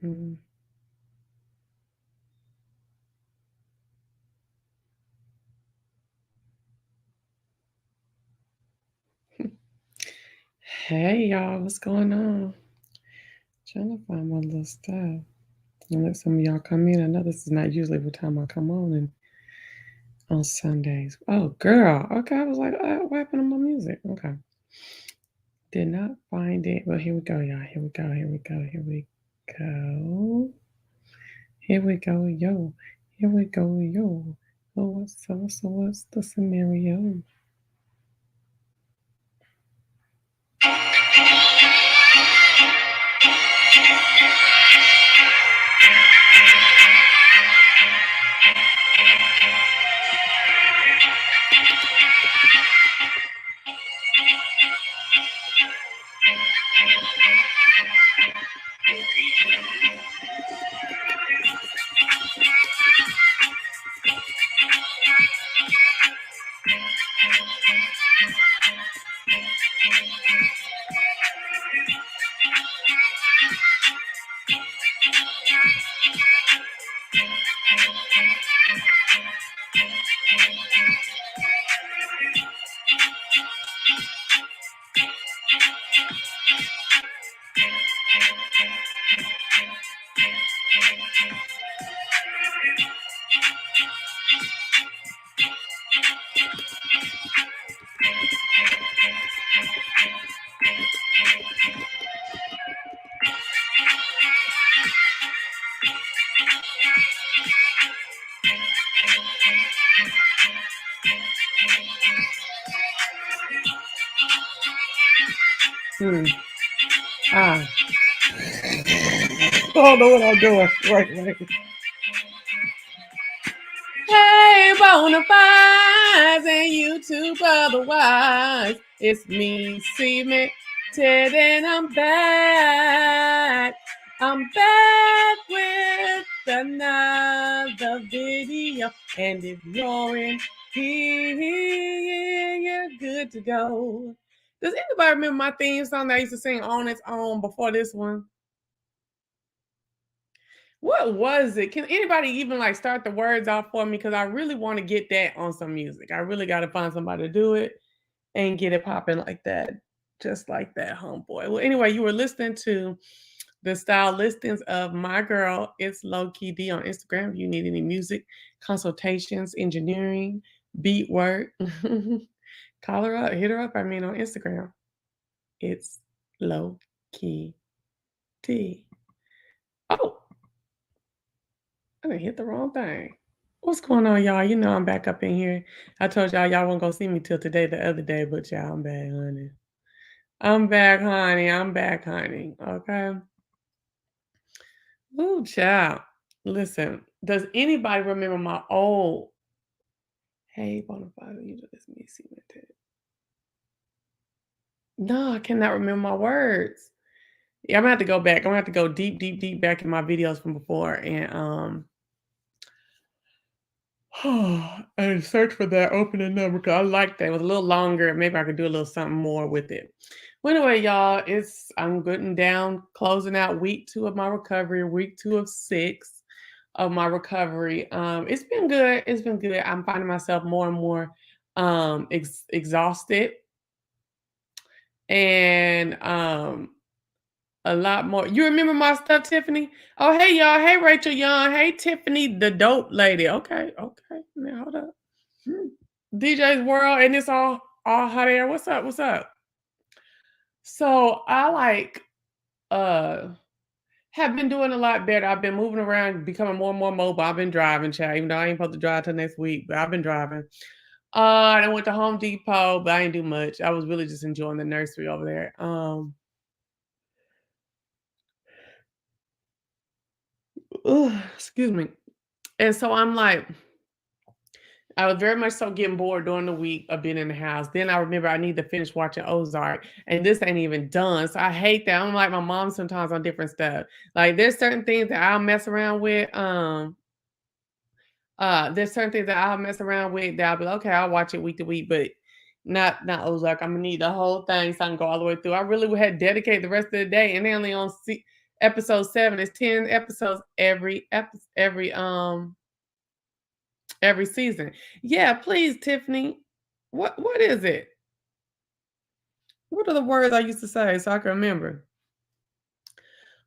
Mm. Hey y'all, what's going on? Trying to find my little stuff. And let some of y'all come in. I know this is not usually the time I come on and on Sundays. Oh girl. Okay, I was like, what happened to my music? Okay. Did not find it. Well, here we go, y'all. Here we go. Here we go. Here we go. Here we go, yo. Here we go, yo. Oh, what's the scenario? Hmm. Ah. I don't know what I'm doing. Right. Hey, Bonafides and YouTube otherwise. It's me, Cement, Ted, and I'm back. I'm back with another video. And if you're in here, you're good to go. Does anybody remember my theme song that I used to sing on its own before this one? What was it? Can anybody even like start the words out for me? Because I really want to get that on some music. I really got to find somebody to do it and get it popping like that. Just like that, homeboy. Well, anyway, you were listening to the style listings of my girl. It's Low Key D on Instagram. If you need any music, consultations, engineering, beat work, call her up, hit her up. I mean, on Instagram. It's Low Key D. Oh, I didn't hit the wrong thing. What's going on, y'all? You know I'm back up in here. I told y'all won't go see me till today, the other day, but y'all, I'm back, honey. I'm back, honey. I'm back, honey. Okay. Ooh, child. Listen, does anybody remember my old hey Bonafide? You do this me see my tape. No, I cannot remember my words. Yeah, I'm gonna have to go back. I'm gonna have to go deep, deep, deep back in my videos from before and search for that opening number because I like that. It was a little longer. Maybe I could do a little something more with it. Well, anyway, y'all, I'm getting down, closing out week 2 of my recovery, week 2 of 6 of my recovery. It's been good. It's been good. I'm finding myself more and more exhausted and a lot more. You remember my stuff, Tiffany? Oh, hey y'all. Hey Rachel Young. Hey Tiffany, the dope lady. Okay. Now hold up. DJ's World, and it's all hot air. What's up? What's up? So I uh have been doing a lot better. I've been moving around, becoming more and more mobile. I've been driving, child, even though I ain't supposed to drive till next week, but I've been driving. I went to Home Depot, but I didn't do much. I was really just enjoying the nursery over there. Excuse me. And so I'm like, I was very much so getting bored during the week of being in the house. Then I remember I need to finish watching Ozark, and this ain't even done. So I hate that. I'm like my mom sometimes on different stuff. Like there's certain things that I'll mess around with. There's certain things that I'll mess around with that I'll be like, okay, I'll watch it week to week. But Not Ozark. I'm gonna need the whole thing so I can go all the way through. I really had dedicated the rest of the day, and they only on episode 7. It's 10 episodes every season. Yeah, please, Tiffany. What is it? What are the words I used to say so I can remember?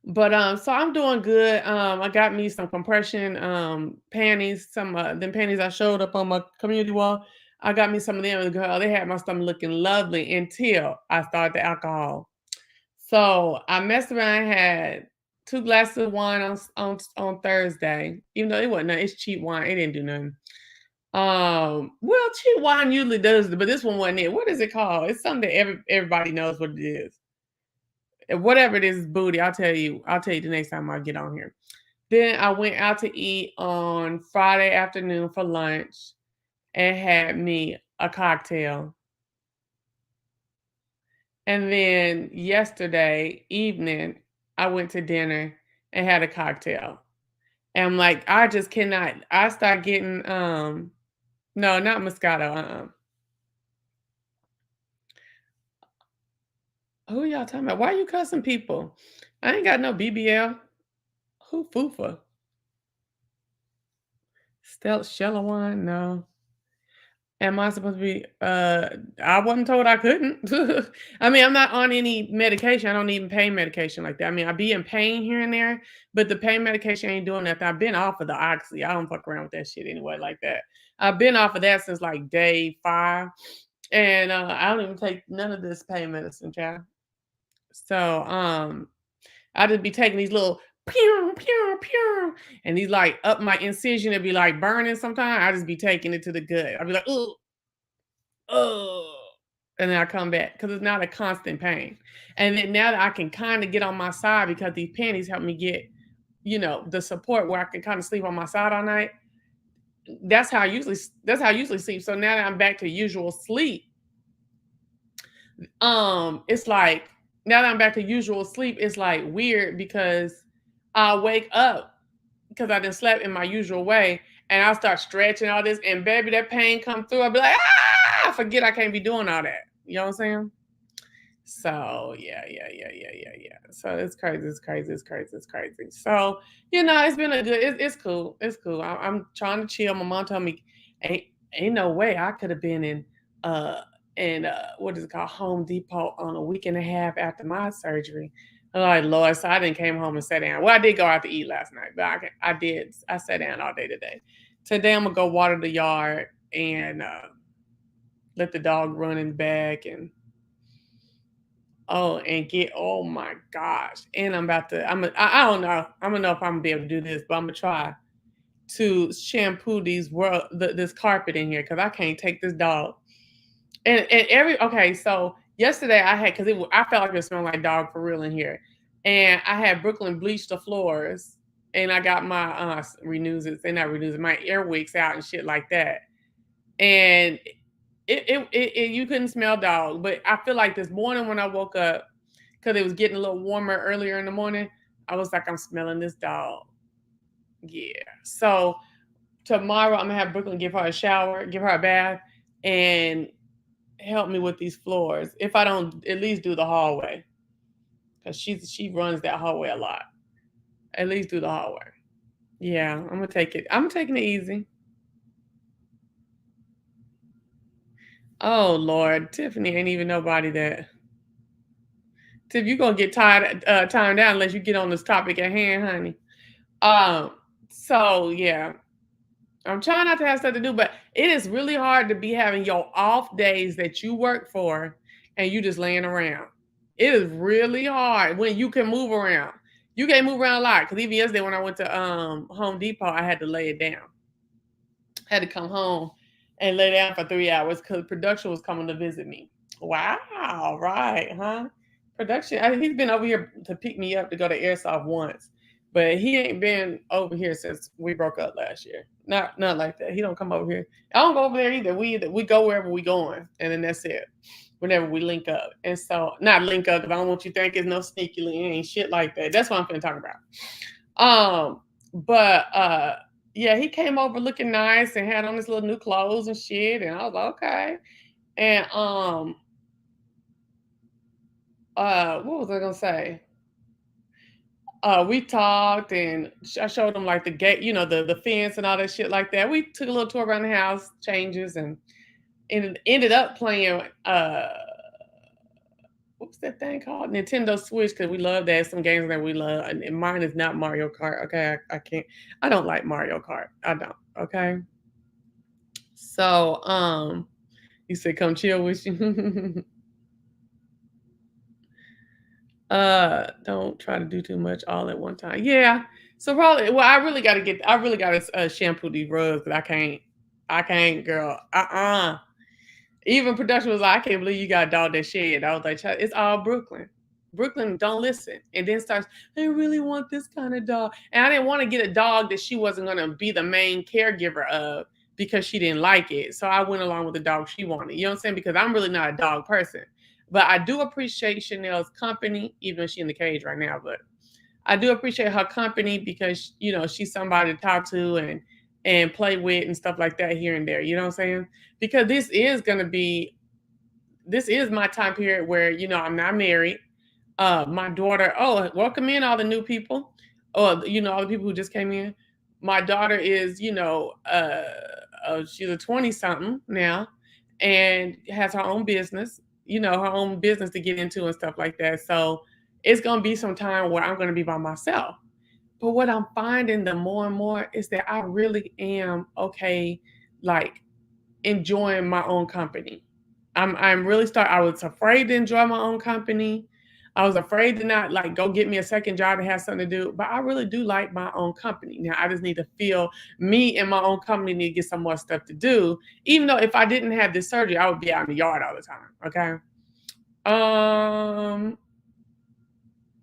But so I'm doing good. I got me some compression panties, some them panties I showed up on my community wall. I got me some of them. Girl, they had my stomach looking lovely until I started the alcohol. So I messed around, had 2 glasses of wine on Thursday. Even though it wasn't nothing, it's cheap wine. It didn't do nothing. Well, cheap wine usually does, but this one wasn't it. What is it called? It's something that everybody knows what it is. Whatever it is, booty. I'll tell you. I'll tell you the next time I get on here. Then I went out to eat on Friday afternoon for lunch and had me a cocktail. And then yesterday evening, I went to dinner and had a cocktail. And I'm like, I just cannot. I start getting no, not Moscato. Who y'all talking about? Why you cussing people? I ain't got no BBL. Who Fufa? Stella wine? No. Am I supposed to be I wasn't told I couldn't. I mean, I'm not on any medication. I don't need pain medication like that. I mean, I be in pain here and there, but the pain medication ain't doing nothing. I've been off of the oxy. I don't fuck around with that shit anyway like that. I've been off of that since like day 5. And I don't even take none of this pain medicine, child. So I just be taking these little pew, pew, pew, and these like up my incision, it'd be like burning sometimes. I just be taking it to the gut. I'd be like, oh, and then I come back because it's not a constant pain. And then now that I can kind of get on my side because these panties help me get, the support where I can kind of sleep on my side all night. That's how I usually sleep. So now that I'm back to usual sleep, it's like now that I'm back to usual sleep, it's like weird because I wake up because I didn't slept in my usual way, and I start stretching all this, and baby, that pain come through. I'll be like, I forget I can't be doing all that. You know what I'm saying? So yeah. So it's crazy, it's crazy, it's crazy, it's crazy. So it's been a good. It's cool. It's cool. I'm trying to chill. My mom told me, ain't no way I could have been uh what is it called, Home Depot on a week and a half after my surgery. I'm like, Lord, so I didn't came home and sat down. Well, I did go out to eat last night, but I did. I sat down all day today. Today I'm gonna go water the yard and let the dog run in the back and oh my gosh. And I don't know. I don't know if I'm gonna be able to do this, but I'm gonna try to shampoo this carpet in here because I can't take this dog. And okay, so yesterday I had because I felt like it was smelling like dog for real in here. And I had Brooklyn bleach the floors and I got my renews it, they not renews it, my air wicks out and shit like that. And you couldn't smell dog. But I feel like this morning when I woke up, because it was getting a little warmer earlier in the morning, I was like, I'm smelling this dog. Yeah. So tomorrow I'm gonna have Brooklyn give her a shower, give her a bath, and help me with these floors. If I don't at least do the hallway. Because she runs that hallway a lot. At least do the hallway. Yeah, I'm gonna take it. I'm taking it easy. Oh Lord, Tiffany ain't even nobody that. Tiff, you gonna get tired timed down unless you get on this topic at hand, honey. Um, so yeah, I'm trying not to have stuff to do, but it is really hard to be having your off days that you work for and you just laying around. It is really hard when you can move around. You can't move around a lot because even yesterday when I went to Home Depot, I had to lay it down. I had to come home and lay down for 3 hours because production was coming to visit me. Wow, right, huh? He's been over here to pick me up to go to Airsoft once, but he ain't been over here since we broke up last year. Not like that. He don't come over here. I don't go over there either. We go wherever we going, and then that's it. Whenever we link up, and so not link up because I don't want you to think it's no sneaky ain't shit like that. That's what I'm finna talk about. But yeah, he came over looking nice and had on his little new clothes and shit, and I was like, okay. And what was I gonna say? We talked and I showed him like the gate, the fence and all that shit like that. We took a little tour around the house, changes, and ended up playing what's that thing called? Nintendo Switch, because we love that. Some games that we love. And mine is not Mario Kart. Okay. I can't I don't like Mario Kart. I don't. Okay. So you said come chill with you. Don't try to do too much all at one time. Yeah. So probably well, I really gotta shampoo these rugs because I can't, girl. Even production was like, I can't believe you got a dog that shed. I was like, "Child, it's all Brooklyn. Brooklyn don't listen. And then starts, I really want this kind of dog. And I didn't want to get a dog that she wasn't going to be the main caregiver of because she didn't like it. So I went along with the dog she wanted. You know what I'm saying? Because I'm really not a dog person. But I do appreciate Chanel's company, even though she's in the cage right now. But I do appreciate her company because, she's somebody to talk to and play with and stuff like that here and there. You know what I'm saying? Because this is my time period where I'm not married. My daughter, oh, welcome in all the new people. Oh, all the people who just came in. My daughter is, she's a 20 something now and has her own business, her own business to get into and stuff like that. So it's going to be some time where I'm going to be by myself. But what I'm finding the more and more is that I really am okay, like enjoying my own company. I'm really start. I was afraid to enjoy my own company. I was afraid to not like go get me a second job to have something to do. But I really do like my own company. Now I just need to feel me and my own company need to get some more stuff to do. Even though if I didn't have this surgery, I would be out in the yard all the time. Okay. Um.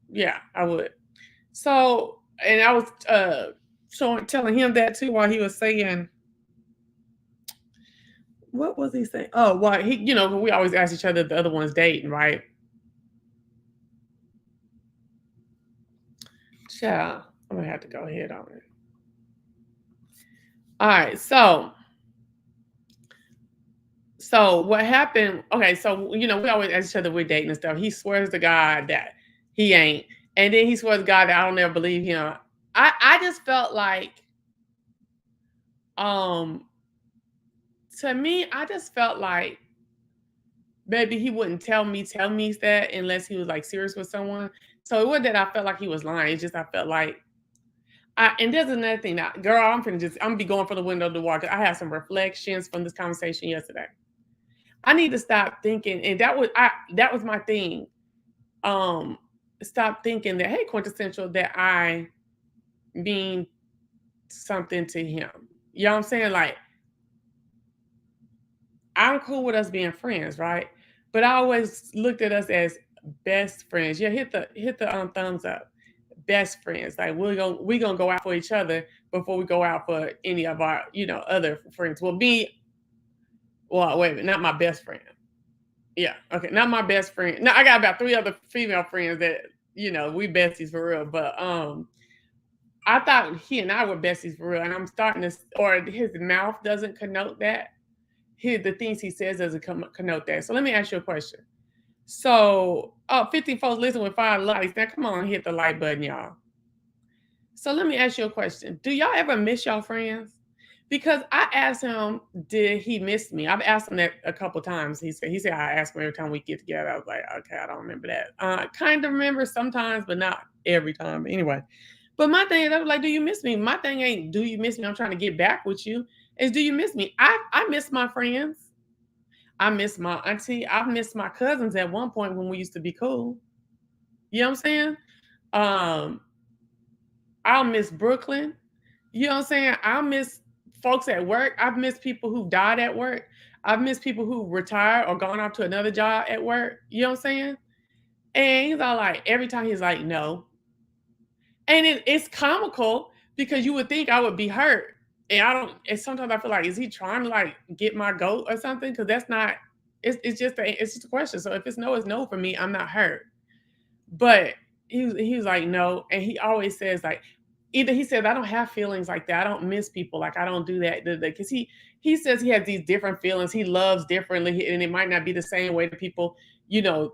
Yeah, I would. So, and I was telling him that too while he was saying, what was he saying? Oh, well, we always ask each other if the other one's dating, right? Yeah, I'm gonna have to go ahead on it. All right, so what happened? Okay, so we always ask each other if we're dating and stuff. He swears to God that he ain't, and then he swears to God that I don't ever believe him. I just felt like, um, to me, I just felt like maybe he wouldn't tell me that unless he was like serious with someone. So it wasn't that I felt like he was lying. It's just I felt like and there's another thing now, girl, I'm gonna be going for the window to walk. I have some reflections from this conversation yesterday. I need to stop thinking, and that was my thing. Um, Stop thinking that, hey, quintessential, that I mean something to him. You know what I'm saying? Like, I'm cool with us being friends, right? But I always looked at us as best friends. Yeah, hit the thumbs up. Best friends. Like we gonna go out for each other before we go out for any of our, other friends. Well, wait a minute, not my best friend. Yeah, okay, not my best friend. No, I got about three other female friends that, we besties for real. But I thought he and I were besties for real. And I'm starting to or his mouth doesn't connote that. The things he says doesn't connote that. So let me ask you a question. So, 50 folks listen with 5 likes. Now, come on, hit the like button, y'all. So, let me ask you a question. Do y'all ever miss y'all friends? Because I asked him, did he miss me? I've asked him that a couple times. He said I ask him every time we get together. I was like, okay, I don't remember that. Kind of remember sometimes, but not every time. But anyway, but my thing is, I was like, do you miss me? My thing ain't, do you miss me? I'm trying to get back with you. Is, do you miss me? I miss my friends. I miss my auntie. I miss my cousins at one point when we used to be cool. You know what I'm saying? Um, I'll miss Brooklyn. You know what I'm saying? I miss folks at work. I've missed people who died at work. I've missed people who retired or gone off to another job at work. You know what I'm saying? And he's all like, every time he's like, no. And it's comical because you would think I would be hurt. And I don't, and sometimes I feel like, is he trying to like get my goat or something? Because that's not, it's just a question. So if it's no, it's no for me. I'm not hurt. But he was like, no. And he always says like, either he says, I don't have feelings like that. I don't miss people. Like I don't do that. Because he he says he has these different feelings. He loves differently, and it might not be the same way that people,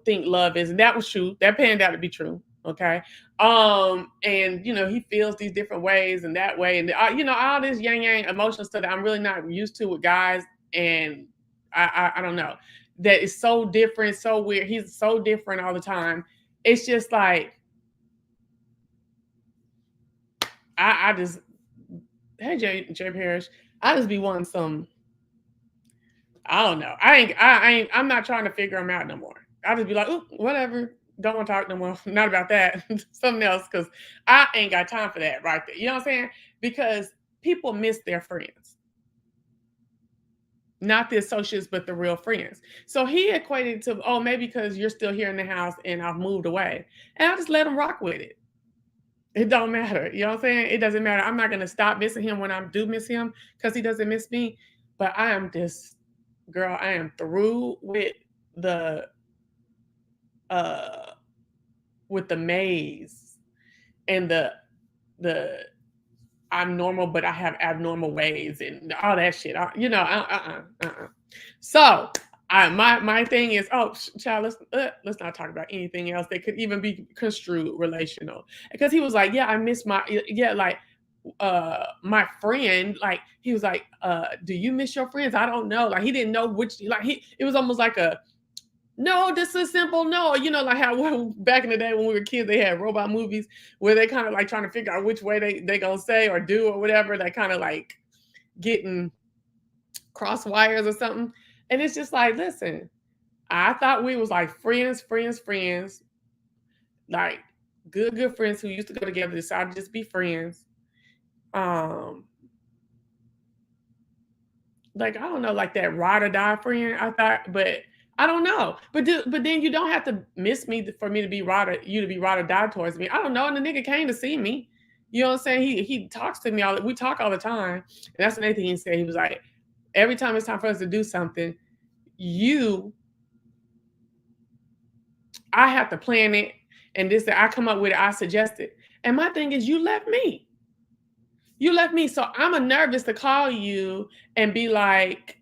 think love is. And that was true. That panned out to be true. Okay. And he feels these different ways and that way, and all this yang yang emotional stuff that I'm really not used to with guys. And I don't know. That is so different, so weird. He's so different all the time. It's just like I just hey Jay Parrish, I just be wanting some. I don't know. I'm not trying to figure him out no more. I'll just be like, ooh, whatever. Don't want to talk no more. Not about that. Something else, because I ain't got time for that right there. You know what I'm saying? Because people miss their friends. Not the associates, but the real friends. So he equated to, oh, maybe because you're still here in the house and I've moved away. And I just let him rock with it. It don't matter. You know what I'm saying? It doesn't matter. I'm not going to stop missing him when I do miss him because he doesn't miss me. But I am just, girl, I am through the uh with the maze and the I'm normal, but I have abnormal ways and all that shit. So my thing is, oh, child, let's not talk about anything else that could even be construed relational. Because he was like, yeah, I miss like my friend, like he was like, do you miss your friends? I don't know. Like he didn't know which, like it was almost like a no, this is simple. No, like how back in the day when we were kids, they had robot movies where they kind of like trying to figure out which way they gonna say or do or whatever. They kind of like getting cross wires or something. And it's just like, listen, I thought we was like friends, like good friends who used to go together, decided to just be friends. Like I don't know, like that ride or die friend. I thought, but I don't know. But then you don't have to miss me for me to be you to be ride or die towards me. I don't know. And the nigga came to see me. You know what I'm saying? He talks to me we talk all the time. And that's another thing he said. He was like, every time it's time for us to do something, I have to plan it. And this that I come up with it, I suggest it. And my thing is, you left me. You left me. So I'm nervous to call you and be like,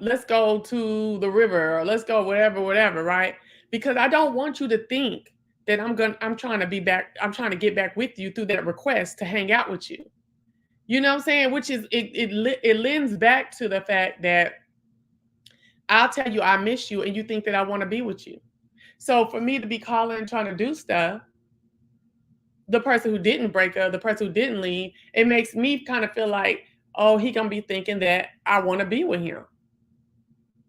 let's go to the river or let's go whatever, right? Because I don't want you to think that I'm trying to get back with you through that request to hang out with you. You know what I'm saying? Which is it lends back to the fact that I'll tell you I miss you and you think that I want to be with you. So for me to be calling trying to do stuff, the person who didn't break up, the person who didn't leave, it makes me kind of feel like, oh, he gonna be thinking that I want to be with him.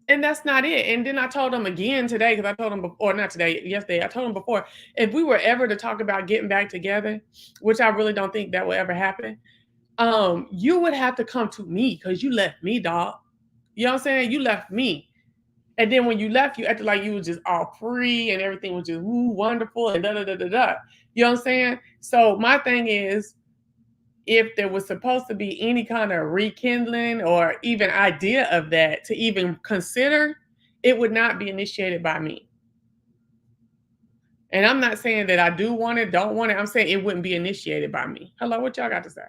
And that's not it. And then I told him again today, because I told him before, not today, yesterday, I told him before, if we were ever to talk about getting back together, which I really don't think that will ever happen, you would have to come to me because you left me, dog. You know what I'm saying? You left me. And then when you left, you acted like you were just all free and everything was just wonderful and da da da da da. You know what I'm saying? So my thing is, if there was supposed to be any kind of rekindling or even idea of that to even consider, it would not be initiated by me. And I'm not saying that I do want it, don't want it. I'm saying it wouldn't be initiated by me. Hello, what y'all got to say?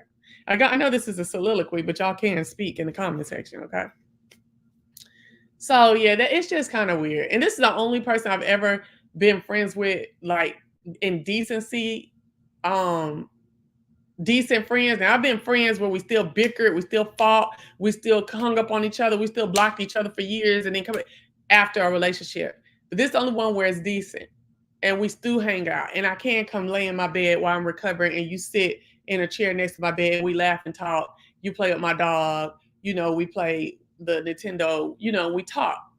I know this is a soliloquy, but y'all can speak in the comment section, okay? So yeah, it's just kind of weird. And this is the only person I've ever been friends with, like in decency, decent friends. Now I've been friends where we still bickered, we still fought, we still hung up on each other, we still blocked each other for years, and then come after a relationship. But this is the only one where it's decent, and we still hang out. And I can come lay in my bed while I'm recovering, and you sit in a chair next to my bed. We laugh and talk. You play with my dog. We play the Nintendo. We talk.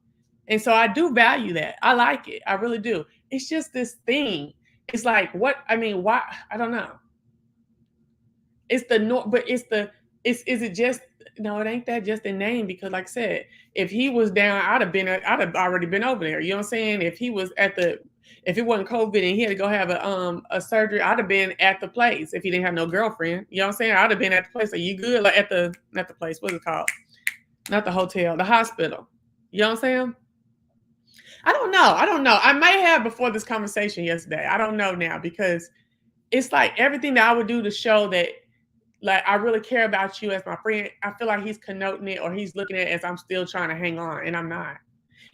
And so I do value that. I like it. I really do. It's just this thing. It's like what I mean. Why? I don't know. It's the no, but is it just no? It ain't that just a name because, like I said, if he was down, I'd have already been over there. You know what I'm saying? If he was if it wasn't COVID and he had to go have a surgery, I'd have been at the place. If he didn't have no girlfriend, you know what I'm saying? I'd have been at the place. Are you good? Like not the place. What's it called? Not the hotel, the hospital. You know what I'm saying? I don't know. I may have before this conversation yesterday. I don't know now because it's like everything that I would do to show that Like, I really care about you as my friend. I feel like he's connoting it or he's looking at it as I'm still trying to hang on, and I'm not.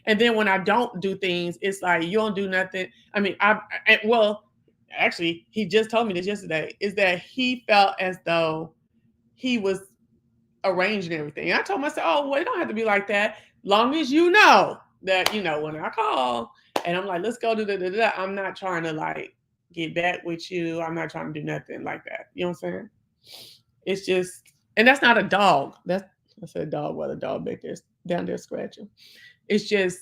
And then when I don't do things, it's like you don't do nothing. I mean, well, actually, he just told me this yesterday. Is that he felt as though he was arranging everything. And I told myself, oh, well, it don't have to be like that. Long as you know that, when I call and I'm like, let's go do da. I'm not trying to like get back with you. I'm not trying to do nothing like that. You know what I'm saying? It's just, and that's not a dog. I said dog while the dog back there down there scratching. It's just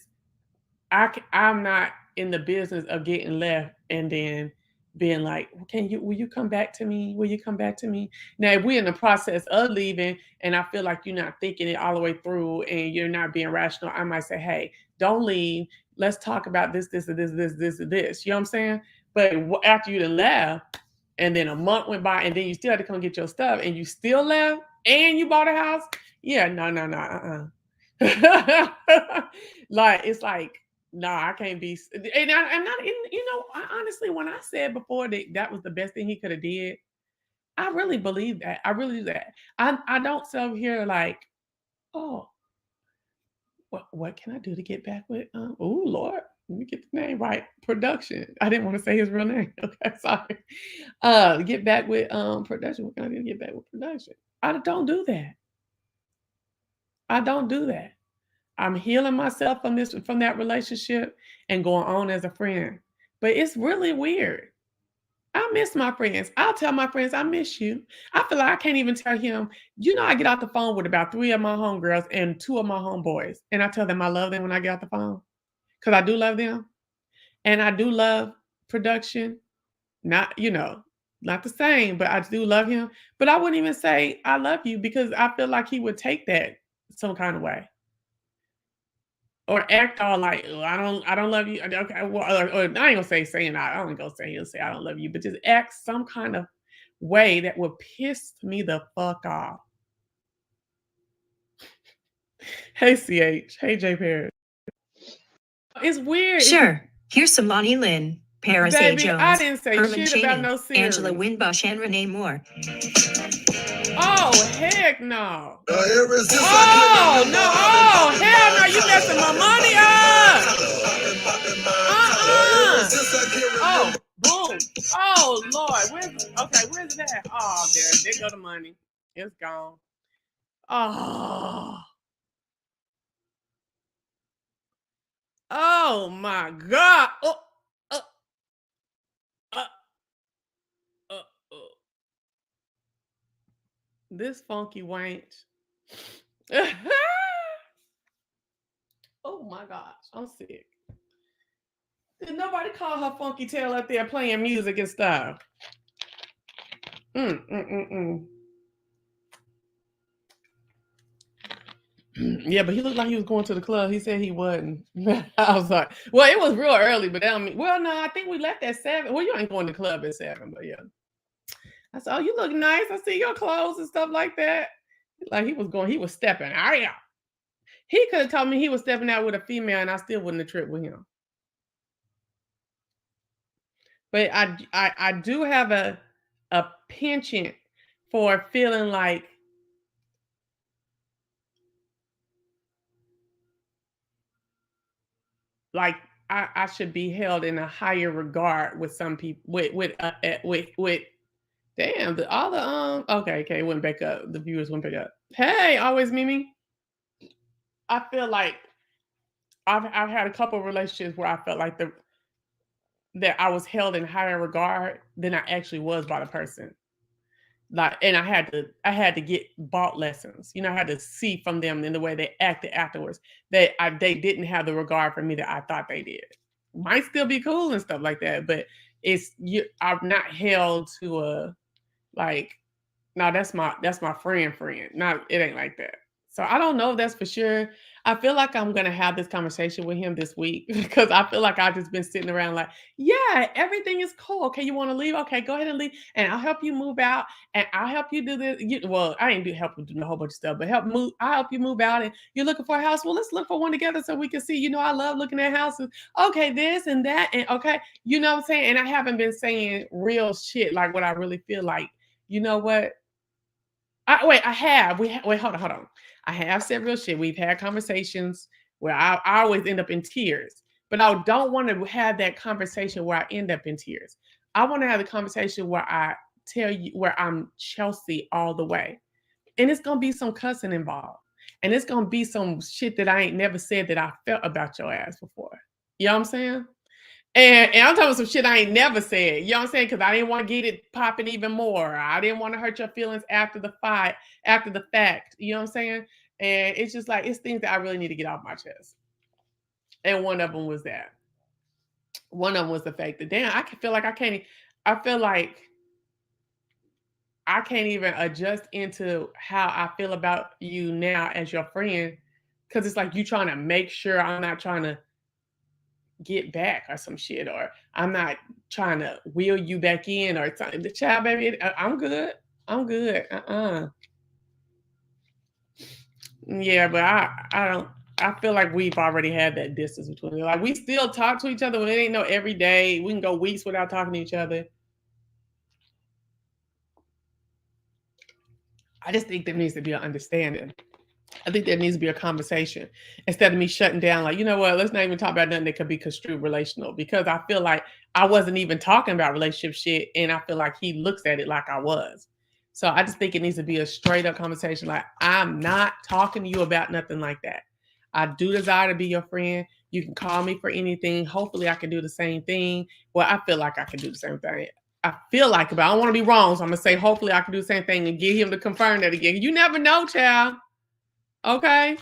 I'm not in the business of getting left and then being like, will you come back to me? Will you come back to me? Now, if we're in the process of leaving and I feel like you're not thinking it all the way through and you're not being rational, I might say, hey, don't leave. Let's talk about this, and this, and this. You know what I'm saying? But after you done left and then a month went by and then you still had to come get your stuff and you still left and you bought a house. Yeah, no. Like, it's like, no, I can't be. And I'm not in, honestly, when I said before that was the best thing he could have did, I really believe that. I really do that. I don't sit over here like, oh, what can I do to get back with, oh, Lord, let me get the name right. Production. I didn't want to say his real name. Okay, sorry. Get back with production. What can I do to get back with production? I don't do that. I don't do that. I'm healing myself from that relationship and going on as a friend. But it's really weird. I miss my friends. I'll tell my friends I miss you. I feel like I can't even tell him. I get off the phone with about 3 of my homegirls and 2 of my homeboys, and I tell them I love them when I get off the phone because I do love them, and I do love production. Not, not the same, but I do love him. But I wouldn't even say I love you because I feel like he would take that some kind of way. Or act all like, "Oh, I don't love you." Okay, well, or I ain't gonna say saying I ain't gonna say he'll say I don't love you, but just act some kind of way that will piss me the fuck off. Hey, CH. Hey, J Perry. It's weird. Sure. Here's some Lonnie Lynn, Paris A. Baby, I Jones, didn't say Herman shit about Cheney, no Angela series. Winbush, and Renee Moore. Oh, heck no. Oh, no. Oh, hell no. You messing my money up. Oh, boom. Oh, Lord. Where's it at? Oh, there go the money. It's gone. Oh. Oh my God. Oh, uh, uh, uh, uh. This funky wench. Oh my gosh, I'm sick. Did nobody call her funky tail up there playing music and stuff? Yeah, but he looked like he was going to the club. He said he wasn't. I was like, well, it was real early, but well, no, I think we left at 7. Well, you ain't going to the club at 7, but yeah. I said, oh, you look nice. I see your clothes and stuff like that. Like he was stepping out. He could have told me he was stepping out with a female and I still wouldn't have tripped with him. But I do have a penchant for feeling like I should be held in a higher regard with some people with damn all the okay, it went back up. The viewers went back up. Hey, always Mimi. I feel like I've had a couple of relationships where I felt like that I was held in higher regard than I actually was by the person. Like, and I had to get bought lessons. I had to see from them in the way they acted afterwards that they didn't have the regard for me that I thought they did. Might still be cool and stuff like that, but I'm not held to a like, no, that's my friend. Not it ain't like that. So I don't know if that's for sure. I feel like I'm gonna have this conversation with him this week because I feel like I've just been sitting around like, yeah, everything is cool. Okay, you want to leave? Okay, go ahead and leave, and I'll help you move out, and I'll help you do this. Well, I ain't help you do a whole bunch of stuff, but I'll help you move out, and you're looking for a house. Well, let's look for one together so we can see. I love looking at houses. Okay, this and that, and okay, you know what I'm saying. And I haven't been saying real shit like what I really feel like. You know what? I have. Wait, hold on. I have said real shit. We've had conversations where I always end up in tears, but I don't want to have that conversation where I end up in tears. I want to have the conversation where I tell you where I'm Chelsea all the way. And it's gonna be some cussing involved. And it's gonna be some shit that I ain't never said that I felt about your ass before. You know what I'm saying? And I'm talking some shit I ain't never said. You know what I'm saying? Because I didn't want to get it popping even more. I didn't want to hurt your feelings after the fight, after the fact. You know what I'm saying? And it's just like it's things that I really need to get off my chest. And one of them was that. One of them was the fact that damn, I can feel like I can't. I feel like I can't even adjust into how I feel about you now as your friend, because it's like you trying to make sure I'm not trying to get back or some shit, or I'm not trying to wheel you back in or something. The child, baby, I'm good. I'm good. Yeah, but I don't. I feel like we've already had that distance between us. Like we still talk to each other, but it ain't no every day. We can go weeks without talking to each other. I just think there needs to be an understanding. I think there needs to be a conversation instead of me shutting down. Like, you know what? Let's not even talk about nothing that could be construed relational, because I feel like I wasn't even talking about relationship shit, and I feel like he looks at it like I was. So I just think it needs to be a straight up conversation. Like, I'm not talking to you about nothing like that. I do desire to be your friend. You can call me for anything. Hopefully, I can do the same thing. Well, I feel like I can do the same thing. I feel like it, but I don't want to be wrong. So I'm gonna say, hopefully, I can do the same thing and get him to confirm that again. You never know, child. Okay.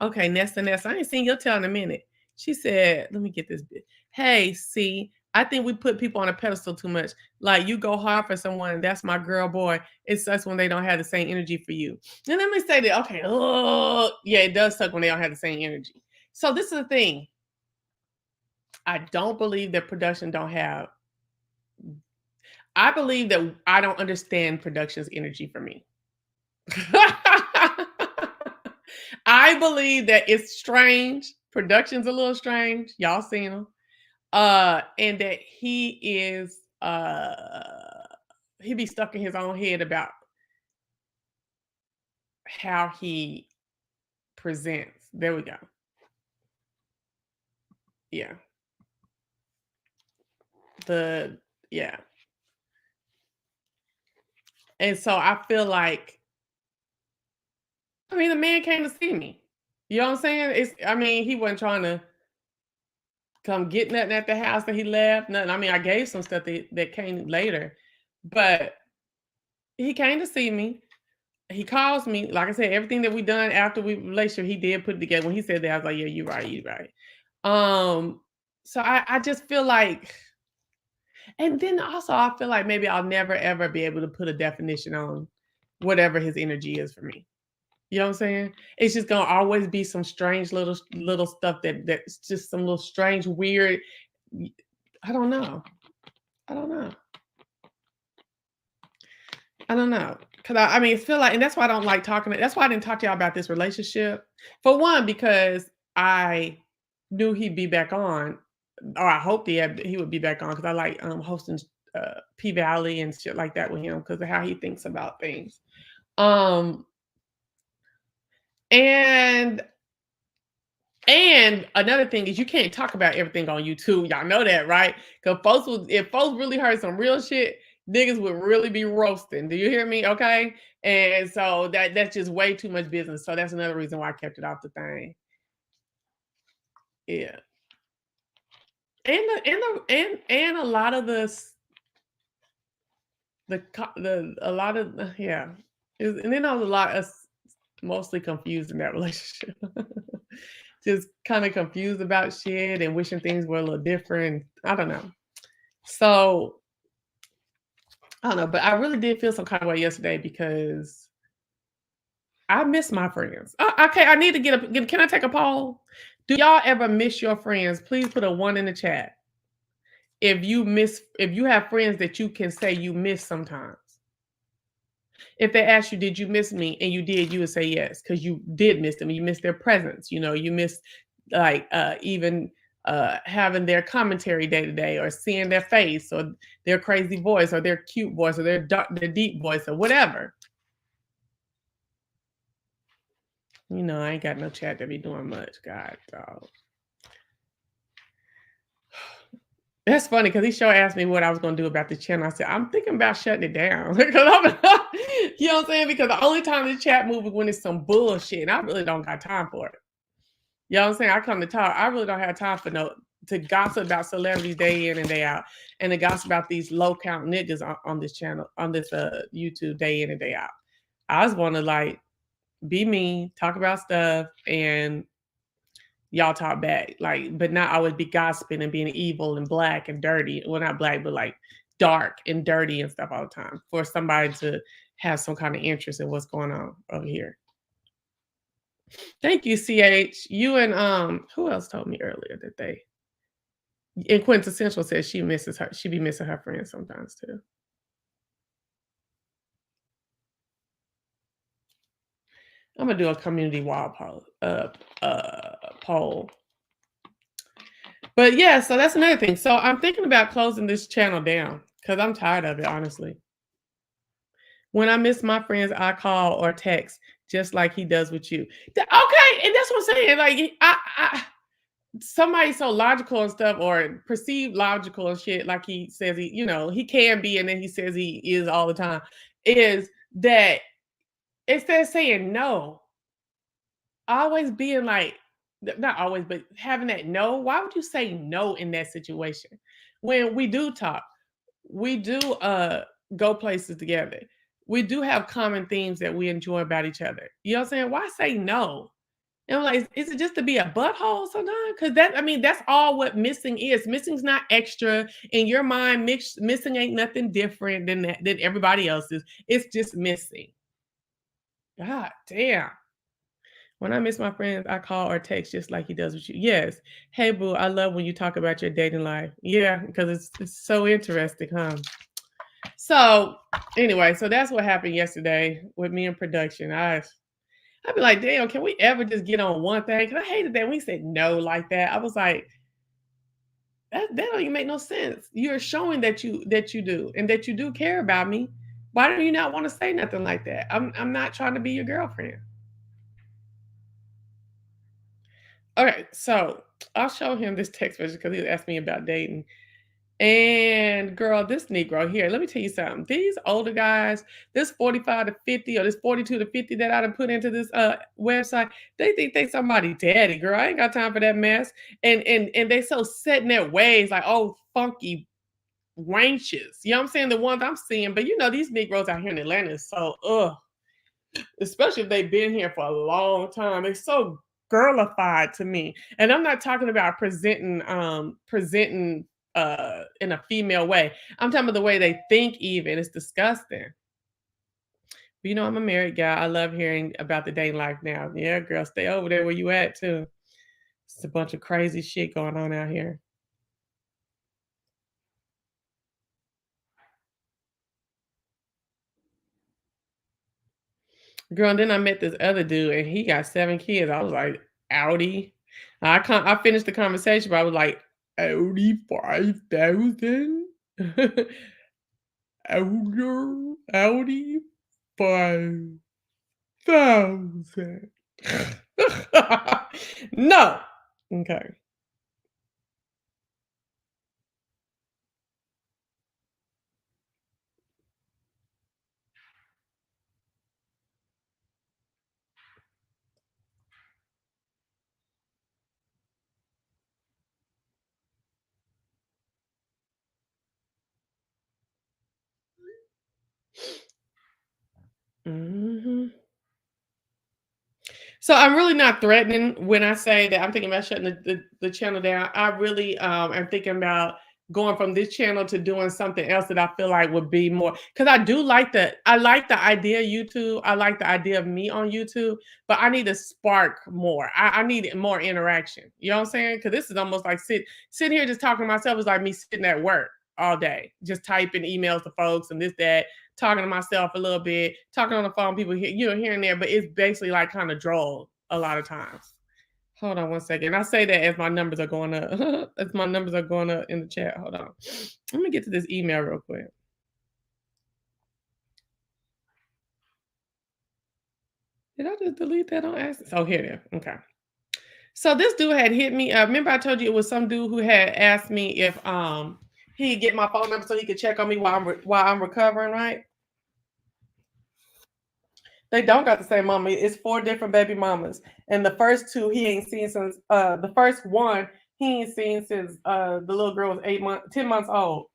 Okay, Nesta. I ain't seen your tail in a minute. She said, let me get this bit. Hey, see, I think we put people on a pedestal too much. Like you go hard for someone, that's my girl, boy. It sucks when they don't have the same energy for you. And let me say that, okay, oh, yeah, it does suck when they don't have the same energy. So this is the thing. I don't believe that production don't have, I believe that I don't understand production's energy for me. I believe that it's strange. Production's a little strange. Y'all seen him. And that he be stuck in his own head about how he presents. There we go. Yeah. Yeah. And so I feel like, I mean, the man came to see me. You know what I'm saying? I mean, he wasn't trying to come get nothing at the house that he left. Nothing. I mean, I gave some stuff that came later, but he came to see me. He calls me. Like I said, everything that we done after we relationship, he did put it together. When he said that, I was like, yeah, you're right, you're right. So I just feel like, and then also I feel like maybe I'll never ever be able to put a definition on whatever his energy is for me. You know what I'm saying? It's just gonna always be some strange little stuff that's just some little strange, weird. I don't know. I don't know. I don't know. Cause I mean, I feel like, and that's why I don't like talking. That's why I didn't talk to y'all about this relationship. For one, because I knew he'd be back on, or I hoped he would be back on, because I like hosting P Valley and shit like that with him because of how he thinks about things. Um, and another thing is you can't talk about everything on YouTube. Y'all know that, right? Because if folks really heard some real shit, niggas would really be roasting. Do you hear me? Okay. And so that's just way too much business. So that's another reason why I kept it off the thing. Yeah. And a lot of a lot of yeah. And then I was a lot of mostly confused in that relationship. Just kind of confused about shit and wishing things were a little different. I don't know. So I don't know, but I really did feel some kind of way yesterday because I miss my friends. Okay, I need to can I take a poll? Do y'all ever miss your friends? Please put a 1 in the chat. If you have friends that you can say you miss sometimes. If they ask you, did you miss me? And you did, you would say yes, because you did miss them. You missed their presence. You know, you missed like even having their commentary day to day, or seeing their face, or their crazy voice, or their cute voice, or their deep voice, or whatever. You know, I ain't got no chat to be doing much. God, dog. That's funny because he sure asked me what I was gonna do about the channel. I said, I'm thinking about shutting it down. Because you know what I'm saying? Because the only time the chat moves is when it's some bullshit. And I really don't got time for it. You know what I'm saying? I come to talk. I really don't have time for to gossip about celebrities day in and day out. And to gossip about these low count niggas on this channel, on this YouTube day in and day out. I just wanna like be me, talk about stuff, and y'all talk back, like, but not always be gossiping and being evil and black and dirty. Well, not black, but like dark and dirty and stuff all the time for somebody to have some kind of interest in what's going on over here. Thank you, CH. You and who else told me earlier that they and Quintessential says she misses her, she be missing her friends sometimes too. I'm gonna do a community wall poll. But yeah, so that's another thing. So I'm thinking about closing this channel down because I'm tired of it, honestly. When I miss my friends, I call or text just like he does with you. Okay, and that's what I'm saying. Like somebody so logical and stuff, or perceived logical and shit, like he says he, you know, he can be, and then he says he is all the time, is that instead of saying no, always being like, not always, but having that no. Why would you say no in that situation? When we do talk, we do go places together. We do have common themes that we enjoy about each other. You know what I'm saying? Why say no? And I'm like, is it just to be a butthole sometimes? Because that, I mean, that's all what missing is. Missing's not extra in your mind. Missing ain't nothing different than that, than everybody else's. It's just missing. God damn. When I miss my friends, I call or text just like he does with you. Yes. Hey, boo, I love when you talk about your dating life. Yeah, because it's so interesting, huh? So anyway, so that's what happened yesterday with me in production. I'd be like, damn, can we ever just get on one thing? Because I hated that when he said no like that. I was like, that don't even make no sense. You're showing that you do and that you do care about me. Why do you not want to say nothing like that? I'm not trying to be your girlfriend. Okay, so I'll show him this text message because he asked me about dating. And girl, this Negro here, let me tell you something. These older guys, this 45 to 50 or this 42 to 50 that I done put into this website, they think they somebody daddy, girl. I ain't got time for that mess. And they so set in their ways, like, oh, funky wenches. You know what I'm saying? The ones I'm seeing, but you know, these Negroes out here in Atlanta is so especially if they've been here for a long time. It's so girlified to me. And I'm not talking about presenting in a female way. I'm talking about the way they think even. It's disgusting. But you know, I'm a married guy. I love hearing about the dating life now. Yeah, girl, stay over there where you at too. It's a bunch of crazy shit going on out here. Girl, and then I met this other dude and he got 7 kids. I was like, Audi. I finished the conversation, but I was like, Audi 5,000? Audi 5,000. No. Okay. Mhm. So I'm really not threatening when I say that I'm thinking about shutting the channel down. I really am thinking about going from this channel to doing something else that I feel like would be more, because I like the idea of YouTube. I like the idea of me on YouTube, but I need to spark more. I need more interaction. You know what I'm saying? Because this is almost like sitting here just talking to myself is like me sitting at work all day, just typing emails to folks and this, that, talking to myself a little bit, talking on the phone, people here, you know, here and there, but it's basically like kind of droll a lot of times. Hold on one second. I say that as my numbers are going up. As my numbers are going up in the chat. Hold on. Let me get to this email real quick. Did I just delete that on accident? Oh, here it is. Okay. So this dude had hit me. Remember I told you it was some dude who had asked me if he'd get my phone number so he could check on me while I'm recovering, right? They don't got the same mama. It's 4 different baby mamas, and the first two he ain't seen since the first one he ain't seen since the little girl was 10 months old.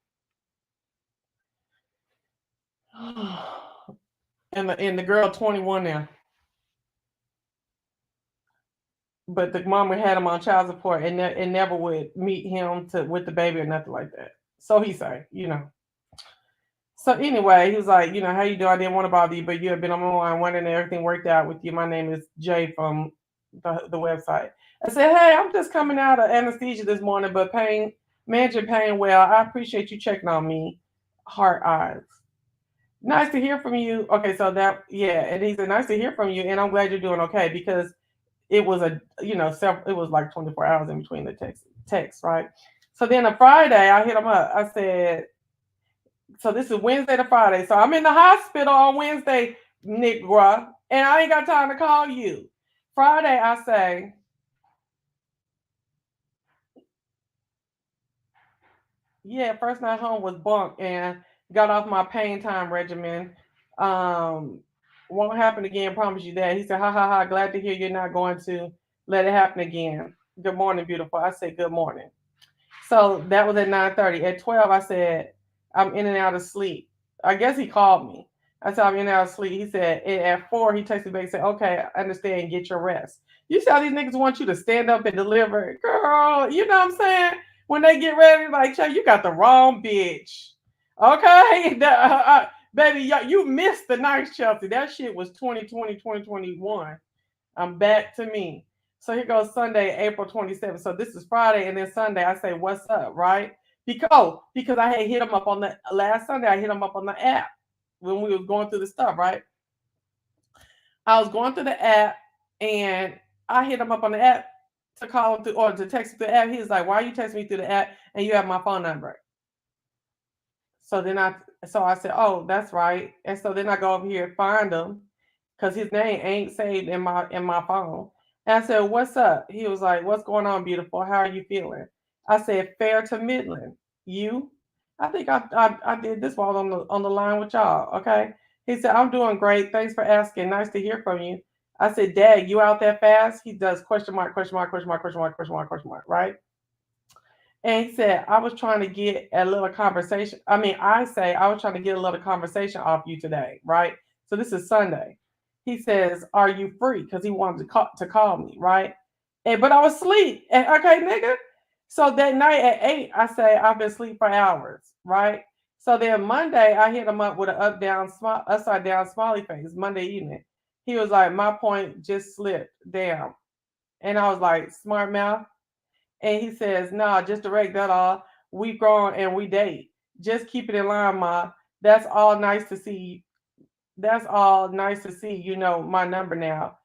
And the girl 21 now. But the mama had him on child support and never would meet him with the baby or nothing like that. So he say. So anyway, he was like, how you doing? I didn't want to bother you, but you have been on my line wondering if everything worked out with you. My name is Jay from the website. I said, hey, I'm just coming out of anesthesia this morning, but managing pain well. I appreciate you checking on me. Heart eyes. Nice to hear from you. Okay, so yeah, and he said, nice to hear from you, and I'm glad you're doing okay because it was it was like 24 hours in between the text, right? So then a Friday, I hit him up. I said, so this is Wednesday to Friday. So I'm in the hospital on Wednesday, Nick Gra, and I ain't got time to call you. Friday, I say, yeah, first night home was bunk and got off my pain time regimen. Won't happen again, promise you that. He said, ha ha ha, glad to hear you're not going to let it happen again. Good morning, beautiful. I said, good morning. So that was at 9:30. At 12, I said, I'm in and out of sleep. I guess he called me. I said, I'm in and out of sleep. He said, and at 4, he texted back and said, okay, I understand. Get your rest. You see how these niggas want you to stand up and deliver? Girl, you know what I'm saying? When they get ready, like, you got the wrong bitch. Okay? Baby, you missed the night, Chelsea. That shit was 2020, 2021. I'm back to me. So here goes Sunday, April 27th. So this is Friday, and then Sunday I say, "What's up?" Right? Because I had hit him up on the last Sunday. I hit him up on the app when we was going through the stuff. Right? I was going through the app, and I hit him up on the app to call him through or to text him through the app. He was like, "Why are you texting me through the app and you have my phone number?" So then I said, "Oh, that's right." And so then I go over here and find him because his name ain't saved in my phone. And I said, "What's up?" He was like, "What's going on, beautiful? How are you feeling?" I said, "Fair to middling." You? I think I did this while on the line with y'all. Okay. He said, "I'm doing great. Thanks for asking. Nice to hear from you." I said, "Dad, you out that fast?" He does question mark, question mark, question mark, question mark, question mark, question mark, right? And he said, I was trying to get a little conversation. I was trying to get a little conversation off you today, right? So this is Sunday. He says, are you free? Because he wanted to call me, right? But I was asleep. And, okay, nigga. So that night at 8, I say, I've been asleep for hours, right? So then Monday, I hit him up with an upside down smiley face Monday evening. He was like, my point just slipped down. And I was like, smart mouth. And he says, nah, just direct that all. We grown and we date. Just keep it in line, ma. That's all nice to see. That's all nice to see. You know my number now.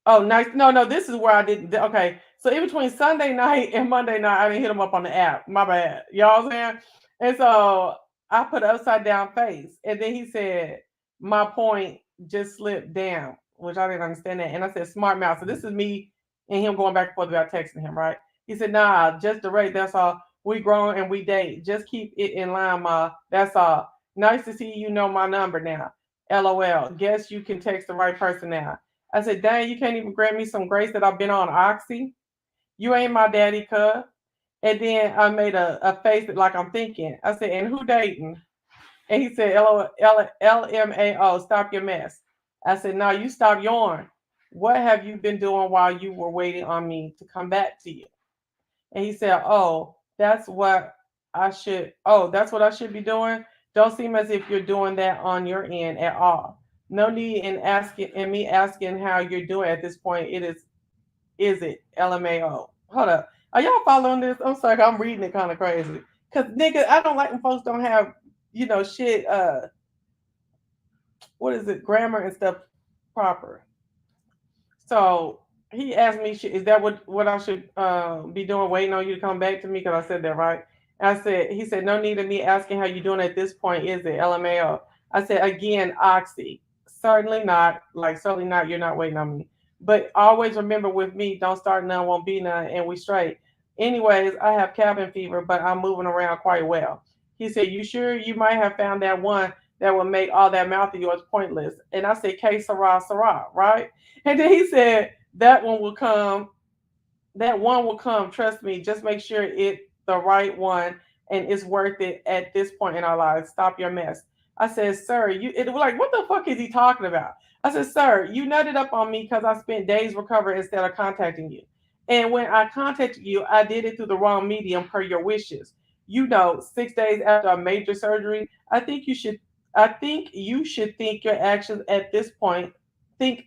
Oh, nice. No, no, this is where I didn't. Okay. So in between Sunday night and Monday night, I didn't hit him up on the app. My bad. Y'all saying? And so I put an upside down face. And then he said, my point just slipped down, which I didn't understand that. And I said, smart mouth. So this is me and him going back and forth about texting him, right? He said, nah, just direct. That's all. We grown and we date. Just keep it in line, ma. That's all. Nice to see you know my number now. LOL. Guess you can text the right person now. I said, dang, you can't even grant me some grace that I've been on Oxy. You ain't my daddy, cuz. And then I made a face like I'm thinking. I said, and who dating? And he said, LMAO, stop your mess. I said, no, you stop yarn. What have you been doing while you were waiting on me to come back to you? And he said, that's what I should be doing. Don't seem as if you're doing that on your end at all. No need in me asking how you're doing at this point. Is it LMAO? Hold up. Are y'all following this? I'm sorry, I'm reading it kind of crazy. Cause nigga, I don't like when folks don't have, shit, what is it, grammar and stuff proper. So he asked me, is that what I should be doing, waiting on you to come back to me? Because I said that right. He said, no need of me asking how you doing at this point, is it? LMAO. I said, again, Oxy. Certainly not. Like, certainly not. You're not waiting on me. But always remember with me, don't start none, won't be none, and we straight. Anyways, I have cabin fever, but I'm moving around quite well. He said, you sure you might have found that one that would make all that mouth of yours pointless? And I said, K Sarah Sarah, right? And then he said, that one will come, that one will come. Trust me. Just make sure it's the right one and it's worth it at this point in our lives. Stop your mess. I said, sir, you it was like, what the fuck is he talking about? I said, sir, you nutted up on me because I spent days recovering instead of contacting you. And when I contacted you, I did it through the wrong medium per your wishes. 6 days after a major surgery, I think you should think your actions at this point think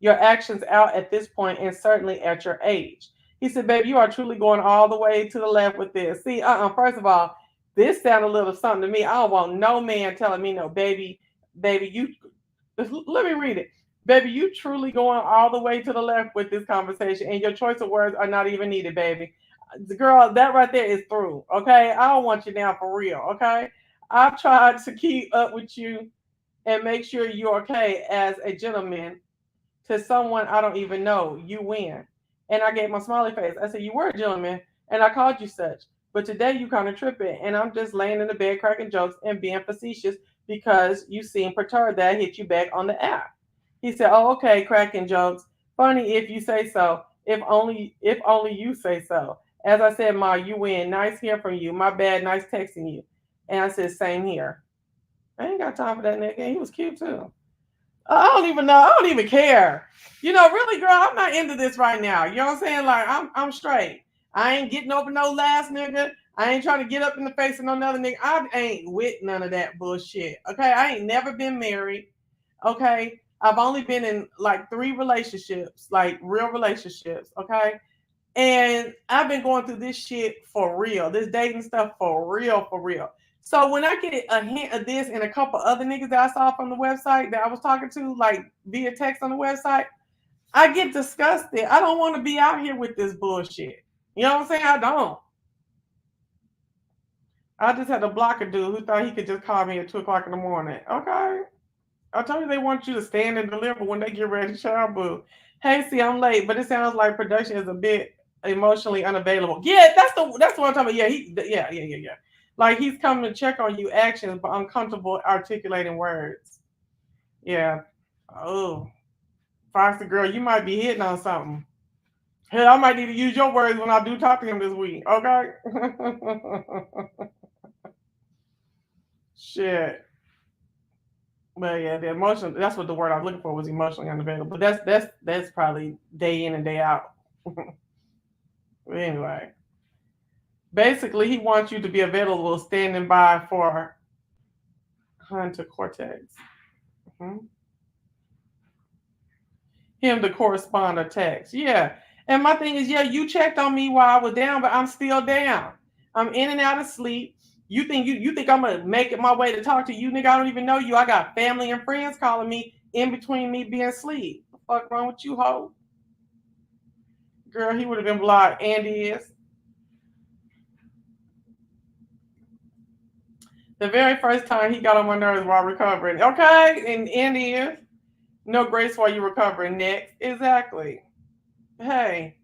your actions out at this point and certainly at your age. He said, baby, you are truly going all the way to the left with this. See, first of all, this sounded a little something to me. I don't want no man telling me no, baby, you, let me read it. Baby, you truly going all the way to the left with this conversation, and your choice of words are not even needed, baby. The girl, that right there is through, okay? I don't want you now for real, okay? I've tried to keep up with you and make sure you're okay as a gentleman to someone I don't even know. You win. And I gave my smiley face. I said, you were a gentleman, and I called you such. But today you kind of tripping, and I'm just laying in the bed cracking jokes and being facetious because you seem perturbed that I hit you back on the app. He said, oh, okay, cracking jokes. Funny if you say so. If only you say so. As I said, Ma, you win. Nice hearing from you. My bad, nice texting you. And I said, same here. I ain't got time for that nigga. He was cute too. I don't even know. I don't even care. Really, girl, I'm not into this right now. You know what I'm saying? Like, I'm straight. I ain't getting over no last nigga. I ain't trying to get up in the face of no another nigga. I ain't with none of that bullshit. Okay, I ain't never been married. Okay, I've only been in like 3 relationships, like real relationships. Okay, and I've been going through this shit for real, this dating stuff for real, for real. So when I get a hint of this and a couple other niggas that I saw from the website that I was talking to, like via text on the website, I get disgusted. I don't want to be out here with this bullshit. You know what I'm saying? I don't. I just had to block a dude who thought he could just call me at 2 o'clock in the morning. Okay. I told you they want you to stand and deliver when they get ready to shower, boo. Hey, see, I'm late, but it sounds like production is a bit emotionally unavailable. Yeah, that's what I'm talking about. Yeah, yeah. Like he's coming to check on you actions, but uncomfortable articulating words. Yeah. Oh, Foxy girl, you might be hitting on something. Hell, I might need to use your words when I do talk to him this week. Okay. Shit. But yeah, the emotion, that's what the word I was looking for was emotionally unavailable. But that's probably day in and day out. But anyway. Basically he wants you to be available standing by for Hunter Cortex. Mm-hmm. Him to correspond or text. Yeah. And my thing is, yeah, you checked on me while I was down, but I'm still down. I'm in and out of sleep. You think I'm gonna make it my way to talk to you, nigga? I don't even know you. I got family and friends calling me in between me being asleep. What the fuck wrong with you, ho? Girl, he would have been blocked. Andy is. The very first time he got on my nerves while recovering. Okay, and Andy is. No grace while you're recovering. Next. Exactly. Hey.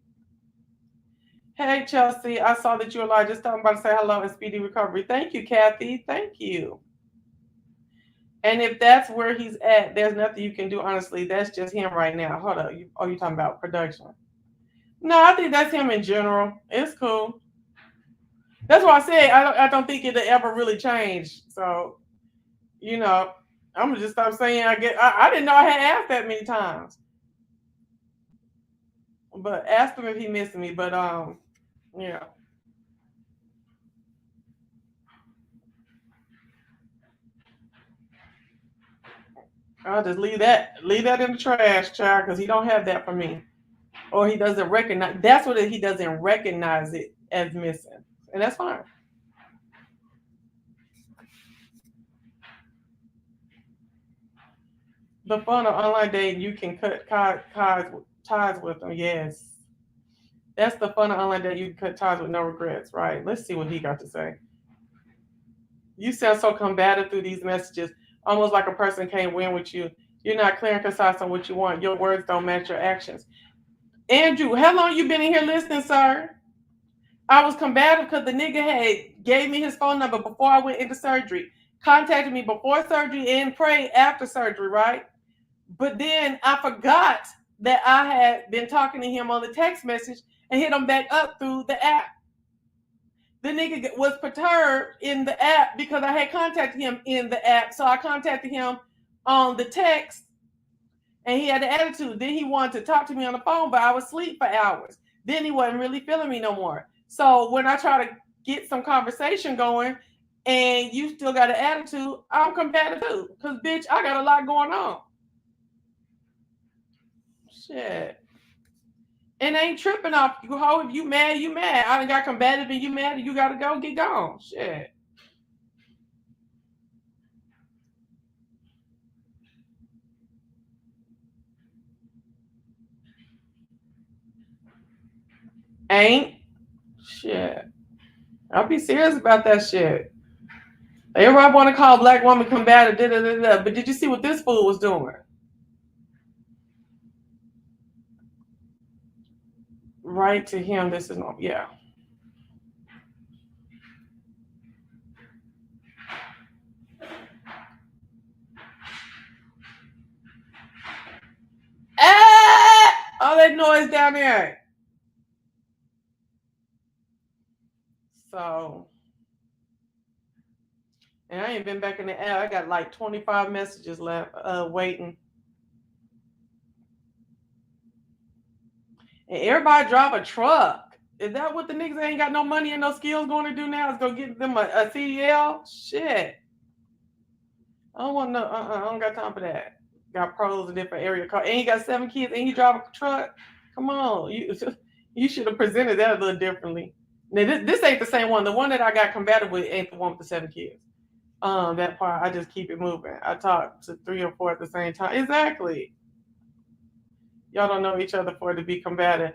Hey, Chelsea. I saw that you were live. Just talking about to say hello and speedy recovery. Thank you, Kathy. Thank you. And if that's where he's at, there's nothing you can do, honestly. That's just him right now. Hold up. You're talking about production. No, I think that's him in general. It's cool. That's why I said I don't think it'll ever really change. So, I'm gonna just stop saying I didn't know I had asked that many times. But ask him if he missed me. But yeah. I'll just leave that in the trash, child, because he don't have that for me. Or he doesn't recognize that's what he doesn't recognize it as missing. And that's fine. The fun of online dating, you can cut ties with them. Yes. That's the fun of online dating. You can cut ties with no regrets. Right. Let's see what he got to say. You sound so combative through these messages, almost like a person can't win with you. You're not clear and concise on what you want. Your words don't match your actions. Andrew, how long you been in here listening, sir? I was combative because the nigga had gave me his phone number before I went into surgery, contacted me before surgery and prayed after surgery, right? But then I forgot that I had been talking to him on the text message and hit him back up through the app. The nigga was perturbed in the app because I had contacted him in the app. So I contacted him on the text and he had an attitude. Then he wanted to talk to me on the phone, but I was asleep for hours. Then he wasn't really feeling me no more. So when I try to get some conversation going and you still got an attitude, I'm combative too. Because, bitch, I got a lot going on. Shit. And ain't tripping off you, hoe. If you mad, you mad. I done got combative and you mad and you gotta go, get gone. Shit. Ain't. Shit. I'll be serious about that shit. Everybody want to call black woman combative, but did you see what this fool was doing? Right to him, this is not, yeah. Ah! All that noise down there. So, and I ain't been back in the app. I got like 25 messages left, waiting. And everybody drive a truck. Is that what the niggas that ain't got no money and no skills going to do now? Is go get them a CDL? Shit. I don't want no. I don't got time for that. Got pros in different area code. And he got 7 kids and he drive a truck. Come on, you should have presented that a little differently. Now this ain't the same one. The one that I got combative with ain't the one with the 7 kids. That part I just keep it moving. I talk to 3 or 4 at the same time. Exactly. Y'all don't know each other for it to be combative.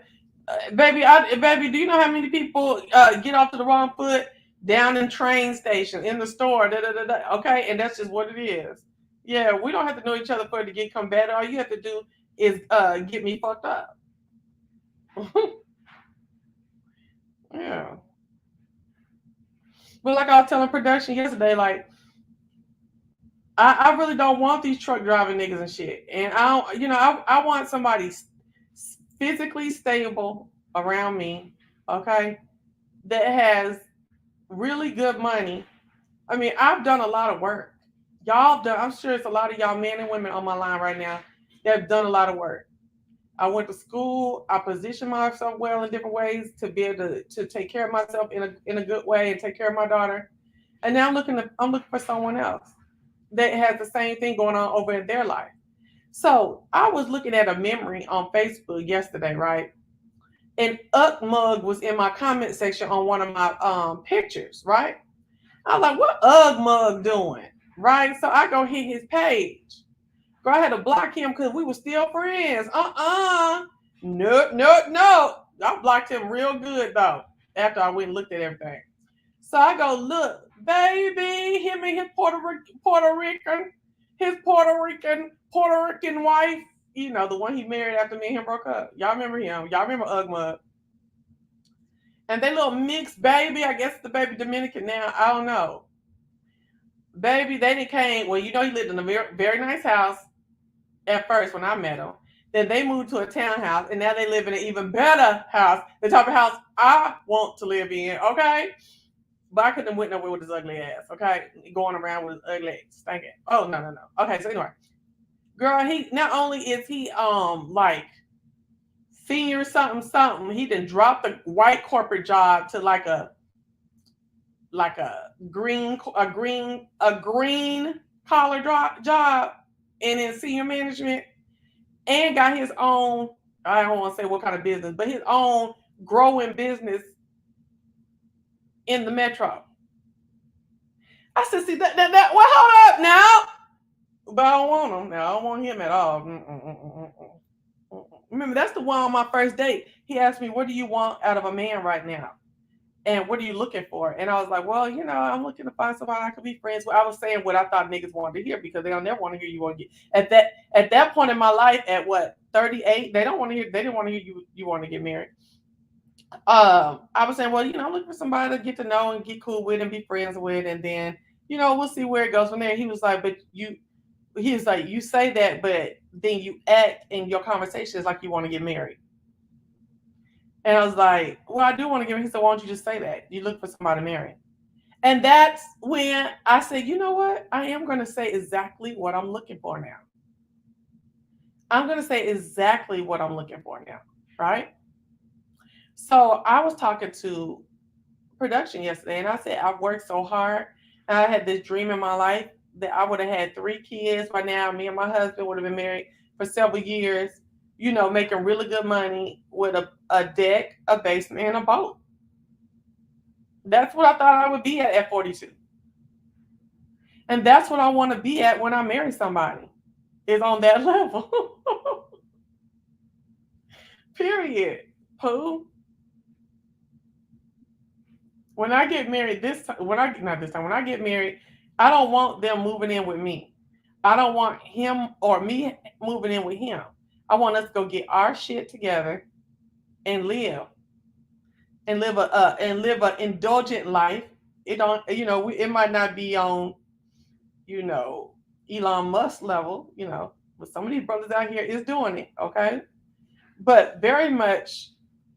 Baby, do you know how many people get off to the wrong foot down in train station, in the store, okay? And that's just what it is. Yeah, we don't have to know each other for it to get combative. All you have to do is get me fucked up. Yeah. But like I was telling production yesterday, like I really don't want these truck driving niggas and shit. And I want somebody physically stable around me, okay, that has really good money. I mean, I've done a lot of work. I'm sure it's a lot of y'all men and women on my line right now that have done a lot of work. I went to school. I positioned myself well in different ways to be able to take care of myself in a good way and take care of my daughter. And now I'm looking for someone else that has the same thing going on over in their life. So I was looking at a memory on Facebook yesterday, right? And Mug was in my comment section on one of my pictures, right? I was like, what Mug doing? Right? So I go hit his page. Girl, I had to block him because we were still friends. No. I blocked him real good though, after I went and looked at everything. So I go, look, baby, him and his Puerto Rican wife, you know, the one he married after me and him broke up. Y'all remember him. Y'all remember Mug. And they little mixed baby, I guess the baby Dominican now, I don't know. Baby, they didn't came, well, you know, he lived in a very, very nice house at first when I met him. Then they moved to a townhouse, and now they live in an even better house, the type of house I want to live in, okay? But I couldn't have went nowhere with his ugly ass, okay? Going around with his ugly stinking. Oh, no. Okay, so anyway. Girl, he not only is he like senior something, he done dropped the white corporate job to like a green collar job and in senior management, and got his own, I don't want to say what kind of business, but his own growing business in the metro. I said, see that well, hold up now. But I don't want him now. I don't want him at all. Remember, that's the one on my first date. He asked me, what do you want out of a man right now? and what are you looking for? And I was like, well, I'm looking to find somebody I could be friends with. I was saying what I thought niggas wanted to hear because they don't never want to hear you want to get at that point in my life at what 38, they don't want to hear they didn't want to hear you want to get married. I was saying, well, I'm looking for somebody to get to know and get cool with and be friends with, and then we'll see where it goes from there. He was like, you say that, but then you act in your conversations like you want to get married. And I was like, well, I do want to get married. He said, why don't you just say that? You look for somebody to marry. And that's when I said, you know what? I am going to say exactly what I'm looking for now. I'm going to say exactly what I'm looking for now. Right? So I was talking to production yesterday and I said, I've worked so hard. And I had this dream in my life that I would have had 3 kids by now. Me and my husband would have been married for several years, making really good money with a deck, a basement, and a boat. That's what I thought I would be at 42. And that's what I want to be at when I marry somebody, is on that level. Period. Pooh. When I get married when I get married, I don't want them moving in with me. I don't want him or me moving in with him. I want us to go get our shit together and live a indulgent life. It don't, it might not be on, you know, Elon Musk level, but some of these brothers out here is doing it, okay? But very much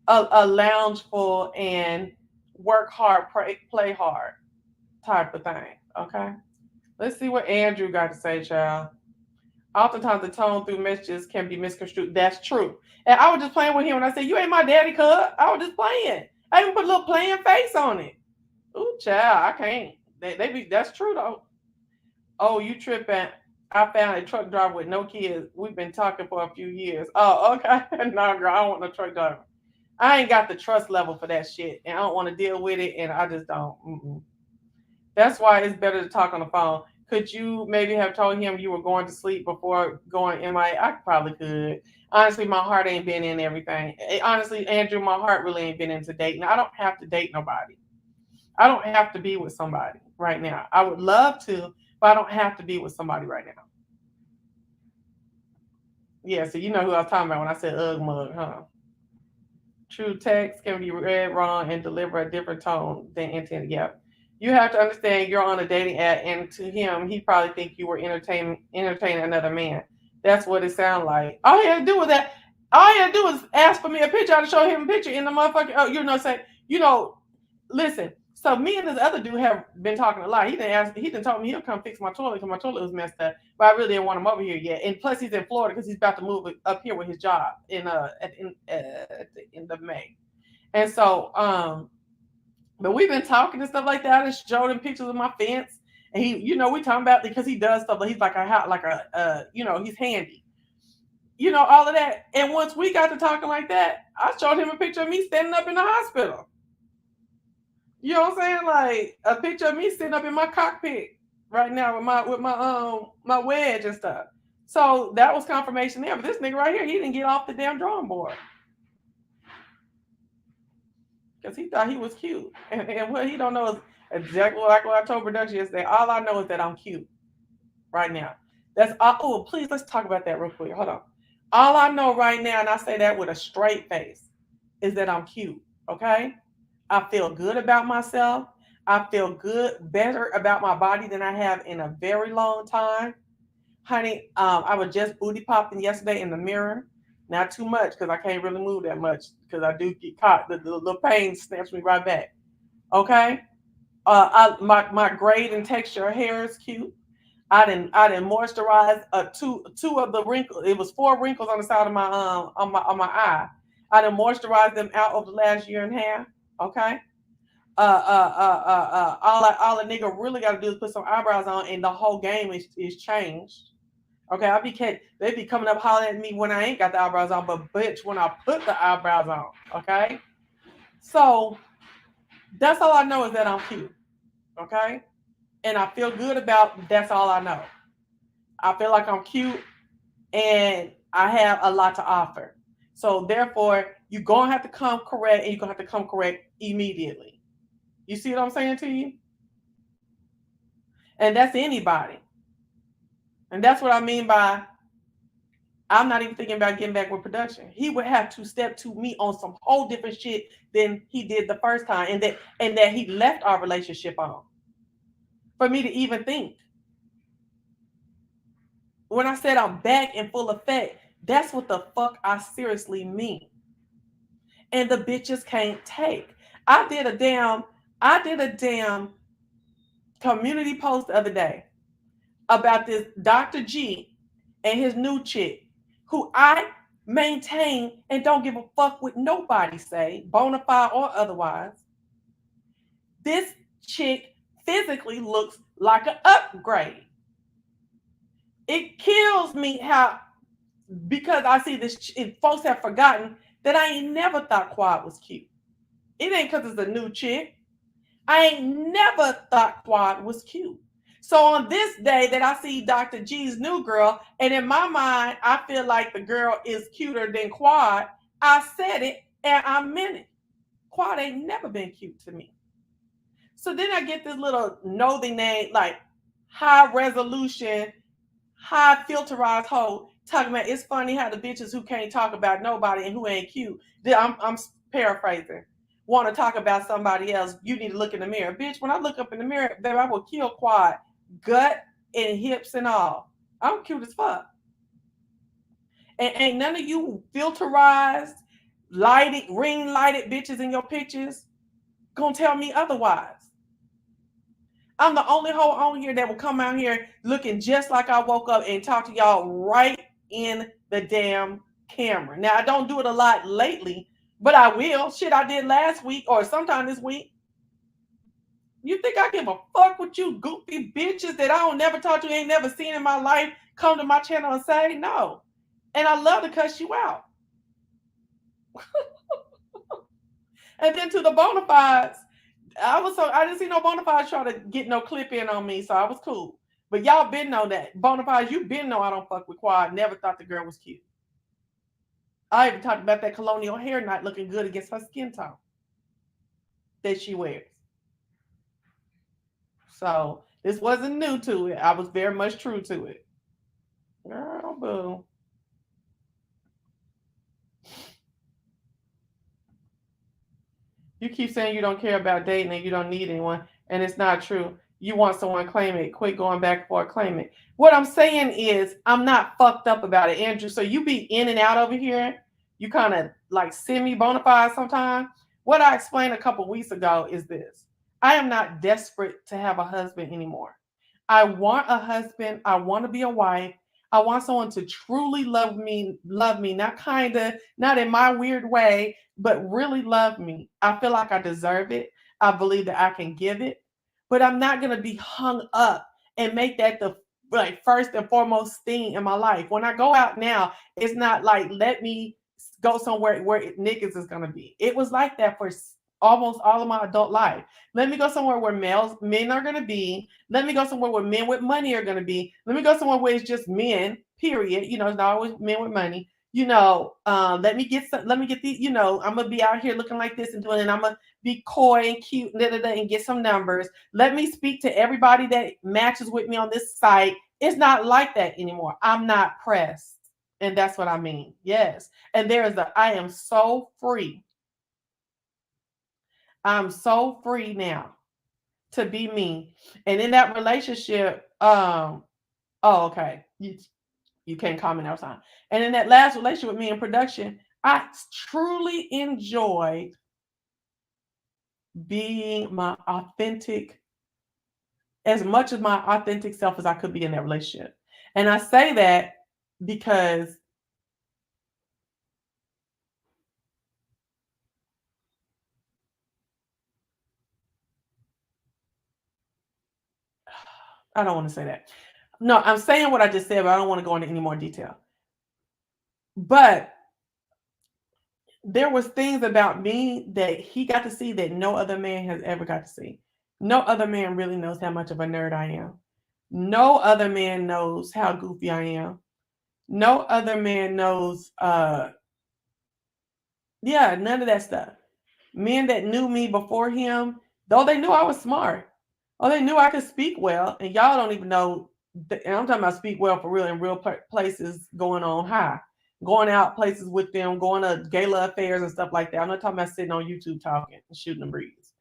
a loungeful and work hard, play hard type of thing, okay? Let's see what Andrew got to say, child. Oftentimes the tone through messages can be misconstrued. That's true. And I was just playing with him when I said, you ain't my daddy, cuz. I was just playing. I even put a little playing face on it. Ooh, child, I can't. That's true though. Oh, you tripping. I found a truck driver with no kids. We've been talking for a few years. Oh, okay. No, girl, I don't want no truck driver. I ain't got the trust level for that shit. And I don't want to deal with it. And I just don't. Mm-mm. That's why it's better to talk on the phone. Could you maybe have told him you were going to sleep before going MIA? I probably could. Honestly, my heart ain't been in everything. Honestly, Andrew, my heart really ain't been into dating. I don't have to date nobody. I don't have to be with somebody right now. I would love to, but I don't have to be with somebody right now. Yeah, so you know who I was talking about when I said ugh mug, huh? True text can be read wrong and deliver a different tone than intended. Yeah. You have to understand you're on a dating app, and to him, he probably think you were entertaining another man. That's what it sounded like. All he had to do was that. All he had to do was ask for me a picture. I to show him a picture in the motherfucking. Oh, say, listen. So me and this other dude have been talking a lot. He didn't tell me he'll come fix my toilet because my toilet was messed up. But I really didn't want him over here yet. And plus, he's in Florida because he's about to move up here with his job at the end of May. And so but we've been talking and stuff like that. I just showed him pictures of my fence, and he, we talking about because he does stuff. But he's like he's handy, all of that. And once we got to talking like that, I showed him a picture of me standing up in the hospital. You know what I'm saying? Like a picture of me sitting up in my cockpit right now with my wedge and stuff. So that was confirmation there. But this nigga right here, he didn't get off the damn drawing board. Because he thought he was cute. And what he don't know is exactly like what I told production yesterday. All I know is that I'm cute right now. That's all. Oh, please, let's talk about that real quick. Hold on. All I know right now, and I say that with a straight face, is that I'm cute. Okay? I feel good about myself. I feel better about my body than I have in a very long time. Honey, I was just booty popping yesterday in the mirror. Not too much because I can't really move that much because I do get caught. The little pain snaps me right back. Okay? My grade and texture of hair is cute. I didn't moisturize two of the wrinkles. It was 4 wrinkles on the side of my on my eye. I didn't moisturize them out over the last year and a half. Okay. All a nigga really got to do is put some eyebrows on, and the whole game is changed. Okay, they be coming up hollering at me when I ain't got the eyebrows on, but bitch, when I put the eyebrows on, okay? So that's all I know is that I'm cute, okay? And I feel good about that's all I know. I feel like I'm cute and I have a lot to offer. So therefore, you're gonna have to come correct, and you're gonna have to come correct immediately. You see what I'm saying to you? And that's anybody. And that's what I mean by I'm not even thinking about getting back with production. He would have to step to me on some whole different shit than he did the first time, and that he left our relationship on. For me to even think. When I said I'm back in full effect, that's what the fuck I seriously mean. And the bitches can't take. I did a damn community post the other day about this Dr. G and his new chick, who I maintain and don't give a fuck what nobody say, bona fide or otherwise. This chick physically looks like an upgrade. It kills me how, because I see this, folks have forgotten that I ain't never thought Quad was cute. It ain't because it's a new chick. I ain't never thought Quad was cute. So on this day that I see Dr. G's new girl, and in my mind, I feel like the girl is cuter than Quad, I said it and I meant it. Quad ain't never been cute to me. So then I get this little nosy name, like high resolution, high filterized hoe, talking about it's funny how the bitches who can't talk about nobody and who ain't cute, I'm paraphrasing, want to talk about somebody else. You need to look in the mirror. Bitch, when I look up in the mirror, baby, I will kill Quad, gut and hips and all. I'm cute as fuck. And ain't none of you filterized, lighted, ring lighted bitches in your pictures gonna tell me otherwise. I'm the only hoe on here that will come out here looking just like I woke up and talk to y'all right in the damn camera. Now, I don't do it a lot lately, but I will. Shit, I did last week or sometime this week. You think I give a fuck with you goofy bitches that I don't never talk to, ain't never seen in my life, come to my channel and say no? And I love to cuss you out. And then to the bona fides, I didn't see no bona fides try to get no clip in on me, so I was cool. But y'all been know that. Bona fides, you been know I don't fuck with Quad. Never thought the girl was cute. I even talked about that colonial hair not looking good against her skin tone that she wears. So this wasn't new to it. I was very much true to it. Girl, boo. You keep saying you don't care about dating and you don't need anyone, and it's not true. You want someone, claim it. Quit going back and forth, claim it. What I'm saying is, I'm not fucked up about it, Andrew. So you be in and out over here. You kind of like semi bona fide sometimes. What I explained a couple weeks ago is this: I am not desperate to have a husband anymore. I want a husband. I want to be a wife. I want someone to truly love me, not kind of, not in my weird way, but really love me. I feel like I deserve it. I believe that I can give it, but I'm not going to be hung up and make that the like first and foremost thing in my life. When I go out now, it's not like let me go somewhere where niggas is going to be. It was like that for almost all of my adult life. Let me go somewhere where men are going to be. Let me go somewhere where men with money are going to be. Let me go somewhere where it's just men, period. You know, it's not always men with money. You know, let me get these, you know, I'm going to be out here looking like this and doing it. And I'm going to be coy and cute and get some numbers. Let me speak to everybody that matches with me on this site. It's not like that anymore. I'm not pressed. And that's what I mean. Yes. And I am so free. I'm so free now to be me. And in that relationship, okay. You can't comment outside. And in that last relationship with me in production, I truly enjoyed being my authentic, as much of my authentic self as I could be in that relationship. And I say that because I don't want to say that. No, I'm saying what I just said, but I don't want to go into any more detail. But there was things about me that he got to see that no other man has ever got to see. No other man really knows how much of a nerd I am. No other man knows how goofy I am. No other man knows, none of that stuff. Men that knew me before him, Though they knew I was smart. Oh, they knew I could speak well. And y'all don't even know. And I'm talking about speak well for real in real places going on high. Going out places with them, going to gala affairs and stuff like that. I'm not talking about sitting on YouTube talking and shooting the breeze.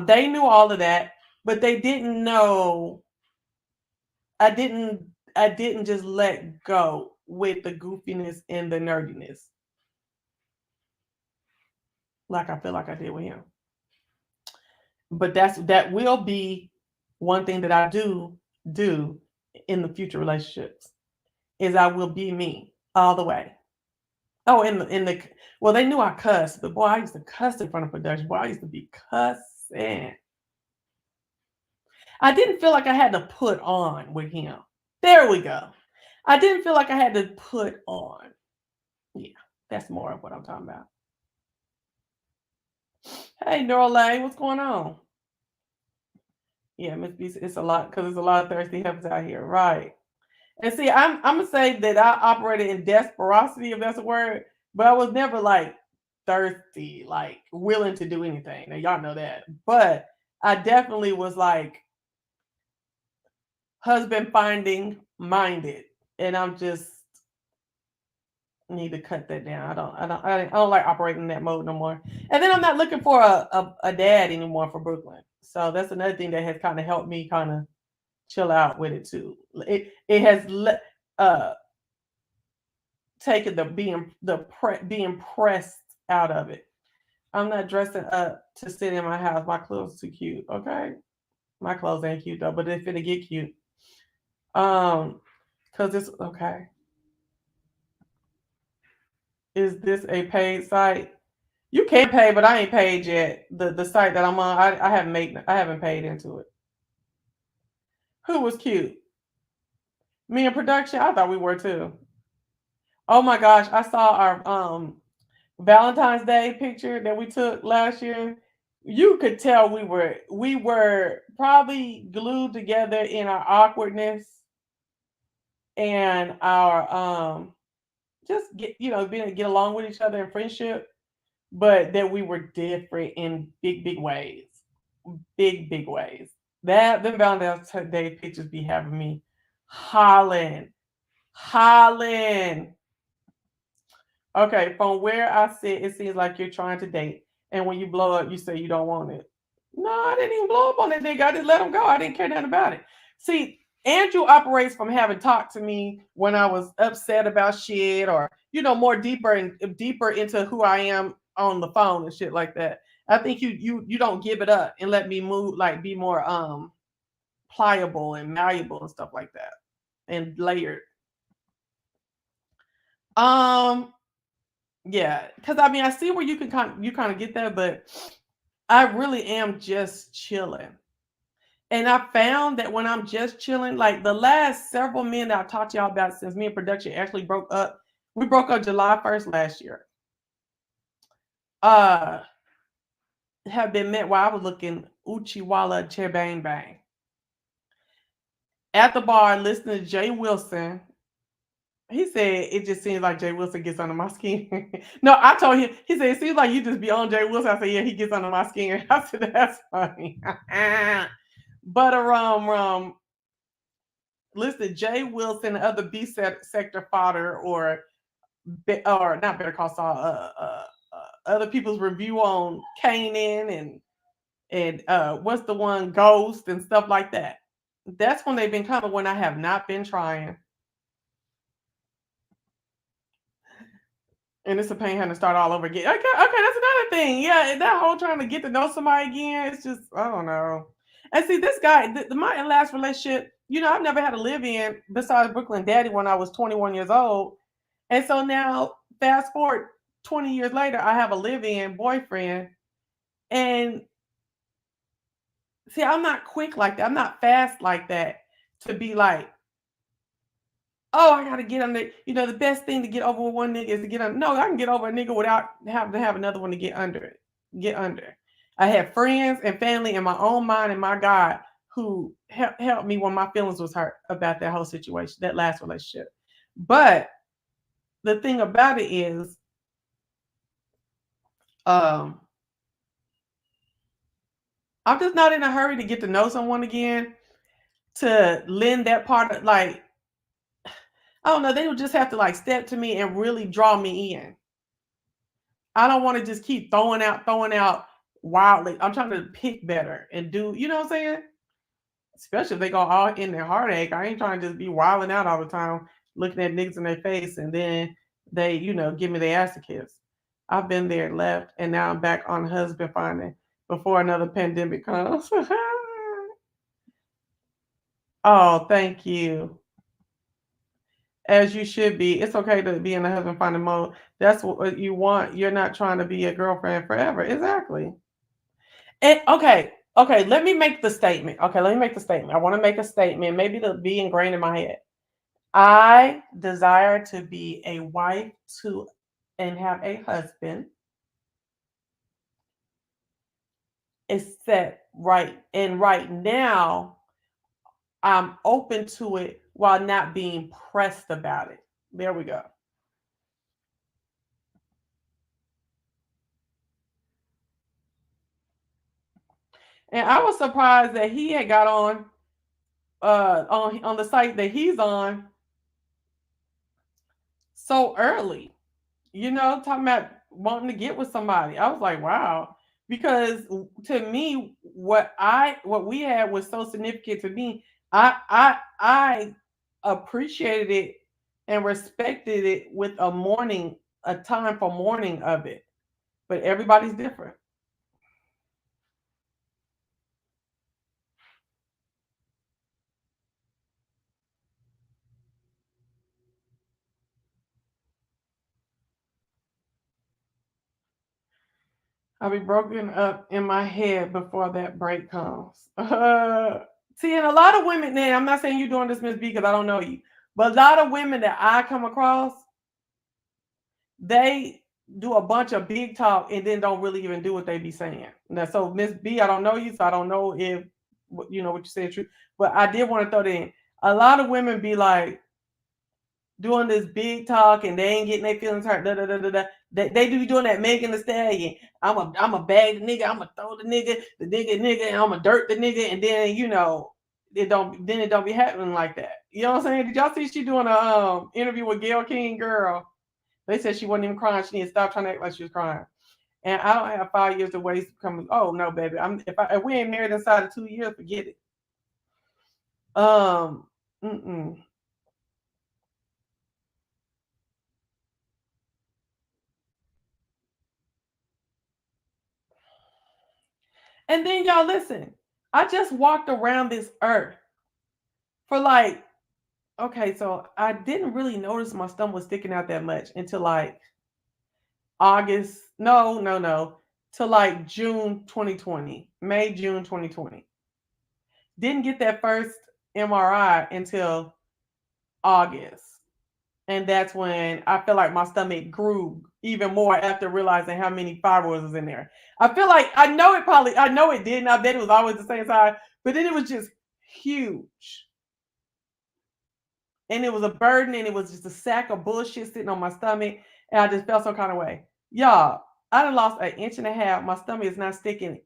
They knew all of that, but they didn't know. I didn't just let go with the goofiness and the nerdiness like I feel like I did with him. But that will be one thing that I do in the future relationships is I will be me all the way. Oh, in the well, they knew I cussed, but boy, I used to cuss in front of production. Boy, I used to be cussing. I didn't feel like I had to put on with him. There we go. I didn't feel like I had to put on. Yeah, that's more of what I'm talking about. Hey, Norlay, what's going on? Yeah, Miss B, it's a lot because there's a lot of thirsty heifers out here, right? And see, I'm gonna say that I operated in desperosity, if that's a word, but I was never like thirsty, like willing to do anything. Now y'all know that, but I definitely was like husband finding minded, and I'm just need to cut that down. I don't like operating in that mode no more. And then I'm not looking for a dad anymore for Brooklyn. So that's another thing that has kind of helped me kind of chill out with it too. It has taken being pressed out of it. I'm not dressing up to sit in my house. My clothes too cute. Okay, my clothes ain't cute though, but they're finna get cute. Cause it's okay. Is this a paid site? You can pay, but I ain't paid yet. The site that I'm on, I haven't paid into it. Who was cute? Me in production? I thought we were too. Oh my gosh, I saw our Valentine's Day picture that we took last year. You could tell we were probably glued together in our awkwardness and our just being to get along with each other in friendship, but that we were different in big ways. Big ways. That the Valentine's Day pictures be having me hollering. Hollering. Okay, from where I sit, it seems like you're trying to date. And when you blow up, you say you don't want it. No, I didn't even blow up on that nigga. I just let him go. I didn't care nothing about it. See, Andrew operates from having talked to me when I was upset about shit or, more deeper and deeper into who I am on the phone and shit like that. I think you don't give it up and let me move, like be more pliable and malleable and stuff like that. And layered. Yeah, because I mean I see where you kind of get that, but I really am just chilling. And I found that when I'm just chilling, like the last several men that I talked to y'all about since me and production actually broke up, we broke up July 1st last year. Uh have been met while I was looking Uchiwala Chebang Bang. At the bar listening to Jay Wilson. He said it just seems like Jay Wilson gets under my skin. No, I told him, he said, it seems like you just be on Jay Wilson. I said, yeah, he gets under my skin. I said, that's funny. But listen, Jay Wilson, other B sector fodder, or not Better Call Saul, other people's review on Kanan and what's the one, Ghost and stuff like that. That's when they've been coming when I have not been trying. And it's a pain having to start all over again. Okay, that's another thing. Yeah, that whole trying to get to know somebody again, it's just, I don't know. And see, this guy, my last relationship, I've never had a live-in besides Brooklyn Daddy when I was 21 years old. And so now, fast forward 20 years later, I have a live-in boyfriend. And see, I'm not quick like that. I'm not fast like that to be like, oh, I gotta get under. The best thing to get over with one nigga is to get under. No, I can get over a nigga without having to have another one to get under it. Get under. I had friends and family in my own mind and my God who helped me when my feelings was hurt about that whole situation, that last relationship. But the thing about it is, I'm just not in a hurry to get to know someone again, to lend that part of, like, I don't know, they would just have to like step to me and really draw me in. I don't want to just keep throwing out wildly. I'm trying to pick better and do, you know what I'm saying? Especially if they go all in their heartache. I ain't trying to just be wilding out all the time, looking at niggas in their face, and then they, give me their ass to kiss. I've been there, left, and now I'm back on husband finding before another pandemic comes. Oh, thank you. As you should be. It's okay to be in a husband finding mode. That's what you want. You're not trying to be a girlfriend forever. Exactly. And okay, let me make the statement. Okay, let me make the statement. I want to make a statement, maybe to be ingrained in my head. I desire to be a wife to and have a husband. It's set right. And right now, I'm open to it while not being pressed about it. There we go. And I was surprised that he had got on the site that he's on so early. Talking about wanting to get with somebody. I was like, wow. Because to me, what we had was so significant to me. I appreciated it and respected it with a time for mourning of it. But everybody's different. I'll be broken up in my head before that break comes. See, and a lot of women, now I'm not saying you're doing this, Miss B, because I don't know you, but a lot of women that I come across, they do a bunch of big talk and then don't really even do what they be saying. Now, so Miss B, I don't know you, so I don't know if what you said is true, but I did want to throw that in. A lot of women be like doing this big talk and they ain't getting their feelings hurt. Da, da, da, da, da. They do be doing that Megan the Stallion. I'm a bag the nigga. I'm a throw the nigga, and I'm a dirt the nigga, and then it don't be happening like that. You know what I'm saying? Did y'all see she doing a interview with Gayle King? Girl, they said she wasn't even crying. She need to stop trying to act like she was crying. And I don't have 5 years to waste. Coming, oh no, baby. If we ain't married inside of 2 years, forget it. Mm-mm. And then y'all listen. I just walked around this earth for like, okay, so I didn't really notice my stomach was sticking out that much until like August. No, no, no. To like June 2020, May, June 2020. Didn't get that first MRI until August. And that's when I feel like my stomach grew even more after realizing how many fibroids was in there. I feel like I know it didn't. I bet it was always the same size, but then it was just huge. And it was a burden and it was just a sack of bullshit sitting on my stomach. And I just felt some kind of way. Y'all, I done lost an inch and a half. My stomach is not sticking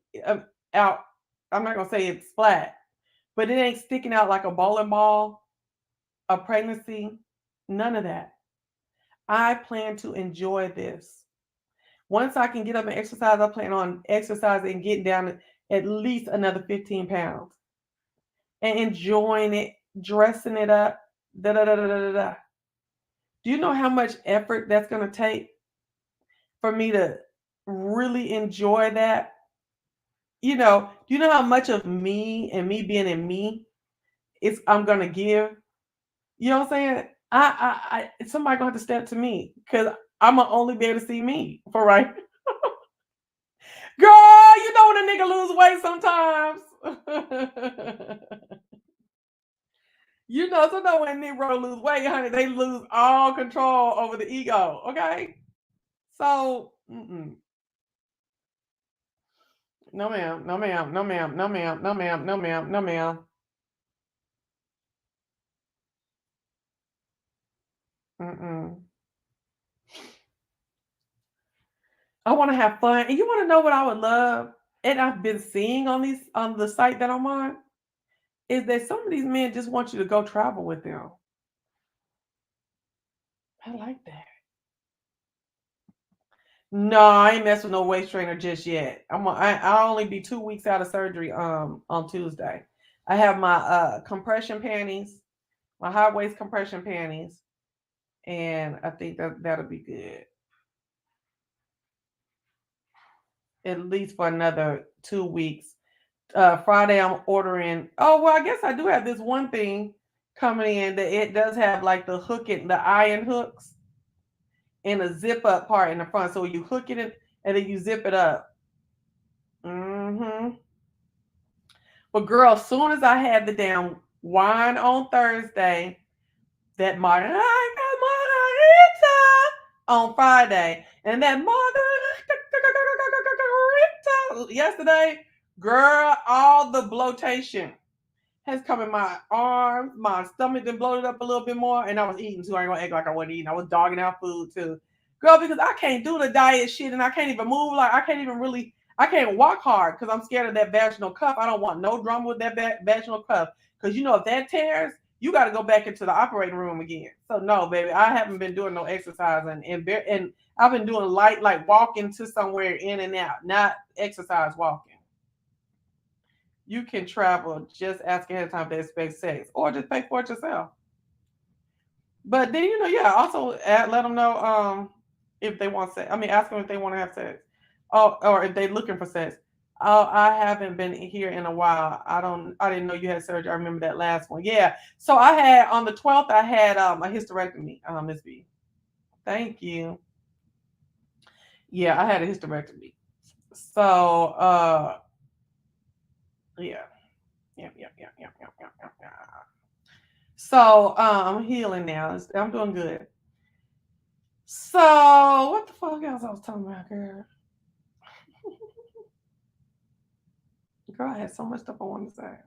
out. I'm not going to say it's flat, but it ain't sticking out like a bowling ball, a pregnancy, none of that. I plan to enjoy this. Once I can get up and exercise, I plan on exercising and getting down at least another 15 pounds and enjoying it, dressing it up. Da da da da da da. Do you know how much effort that's going to take for me to really enjoy that? Do you know how much of me and me being in me I'm going to give? You know what I'm saying? Somebody going to have to step to me because I'm going to only be able to see me for right. Girl, you know when a nigga lose weight sometimes. Sometimes when Negro lose weight, honey, they lose all control over the ego. Okay? So, no ma'am, no ma'am, no ma'am, no ma'am, no ma'am, no ma'am, no ma'am. Mm-mm. I want to have fun. And you want to know what I would love? and I've been seeing on the site that I'm on, is that some of these men just want you to go travel with them. I like that. No, I ain't mess with no waist trainer just yet. I'll only be 2 weeks out of surgery on Tuesday. I have my compression panties, my high waist compression panties, and I think that'll be good. At least for another 2 weeks. Friday I'm ordering. Oh well, I guess I do have this one thing coming in that it does have like the iron hooks and a zip up part in the front. So you hook it in and then you zip it up. But girl, as soon as I had the damn wine on Thursday, that margarita on Friday, and that margarita yesterday, girl, all the bloatation has come in my arms, my stomach then bloated up a little bit more, and I was eating too. I ain't gonna act like I wasn't eating. I was dogging out food too. Girl, because I can't do the diet shit and I can't even move. Like I can't walk hard because I'm scared of that vaginal cuff. I don't want no drama with that vaginal cuff. Because you know, if that tears, you got to go back into the operating room again. So no, baby, I haven't been doing no exercise and I've been doing light, like walking to somewhere in and out, not exercise walking. You can travel just ask ahead of time if they expect sex, or just pay for it yourself. But then yeah, also let them know if they want sex. I mean, ask them if they want to have sex, or if they're looking for sex. Oh, I haven't been here in a while. I didn't know you had surgery. I remember that last one. Yeah. So I had on the 12th. I had a hysterectomy. Miss B. Thank you. Yeah, I had a hysterectomy. So yeah. Yeah, yeah, yeah, yeah, yeah, yeah, yeah, yeah. So I'm healing now. I'm doing good. So what the fuck else I was talking about, girl? Girl, I had so much stuff I wanted to say.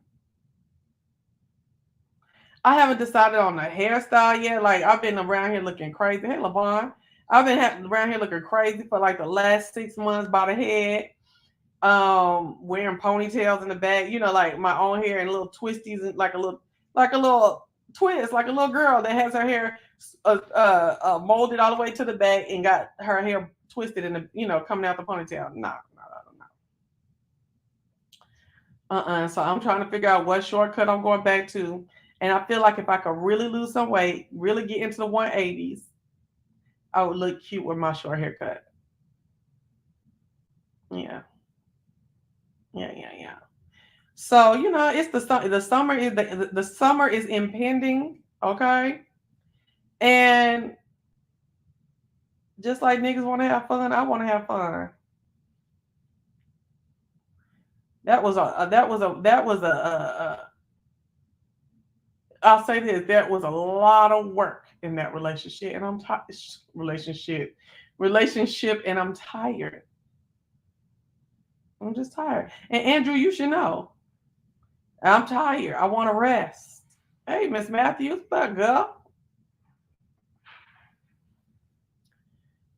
I haven't decided on the hairstyle yet. Like I've been around here looking crazy. Hey, LeVon. I've been around here looking crazy for like the last 6 months by the head. Wearing ponytails in the back, like my own hair and little twisties and like a little twist, like a little girl that has her hair molded all the way to the back and got her hair twisted in the coming out the ponytail. No, no, no, no. So I'm trying to figure out what shortcut I'm going back to, and I feel like if I could really lose some weight, really get into the 180s, I would look cute with my short haircut. Yeah. Yeah, yeah, yeah. So it's the summer is the summer is impending, okay? And just like niggas want to have fun, I want to have fun. I'll say this, that was a lot of work in that relationship, and I'm tired. Relationship, and I'm tired. I'm just tired. And Andrew, you should know, I'm tired. I want to rest. Hey, Miss Matthews, what's up, girl?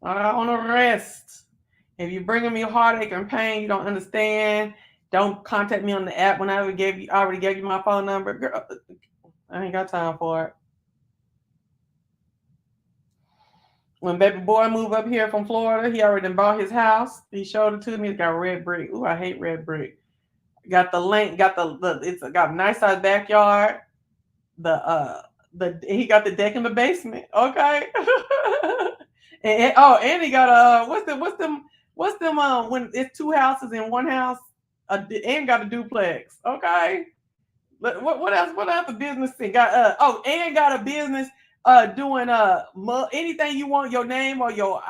I want to rest. If you're bringing me heartache and pain, you don't understand. Don't contact me on the app when I already gave you my phone number. Girl, I ain't got time for it. When baby boy moved up here from Florida, he already bought his house. He showed it to me. It's got red brick. Ooh, I hate red brick. Got the link. Got it's got a nice sized backyard. He got the deck in the basement. Okay. and he got what's them when it's two houses in one house, and got a duplex. Okay. What else? What other business thing got? And got a business doing anything you want your name or your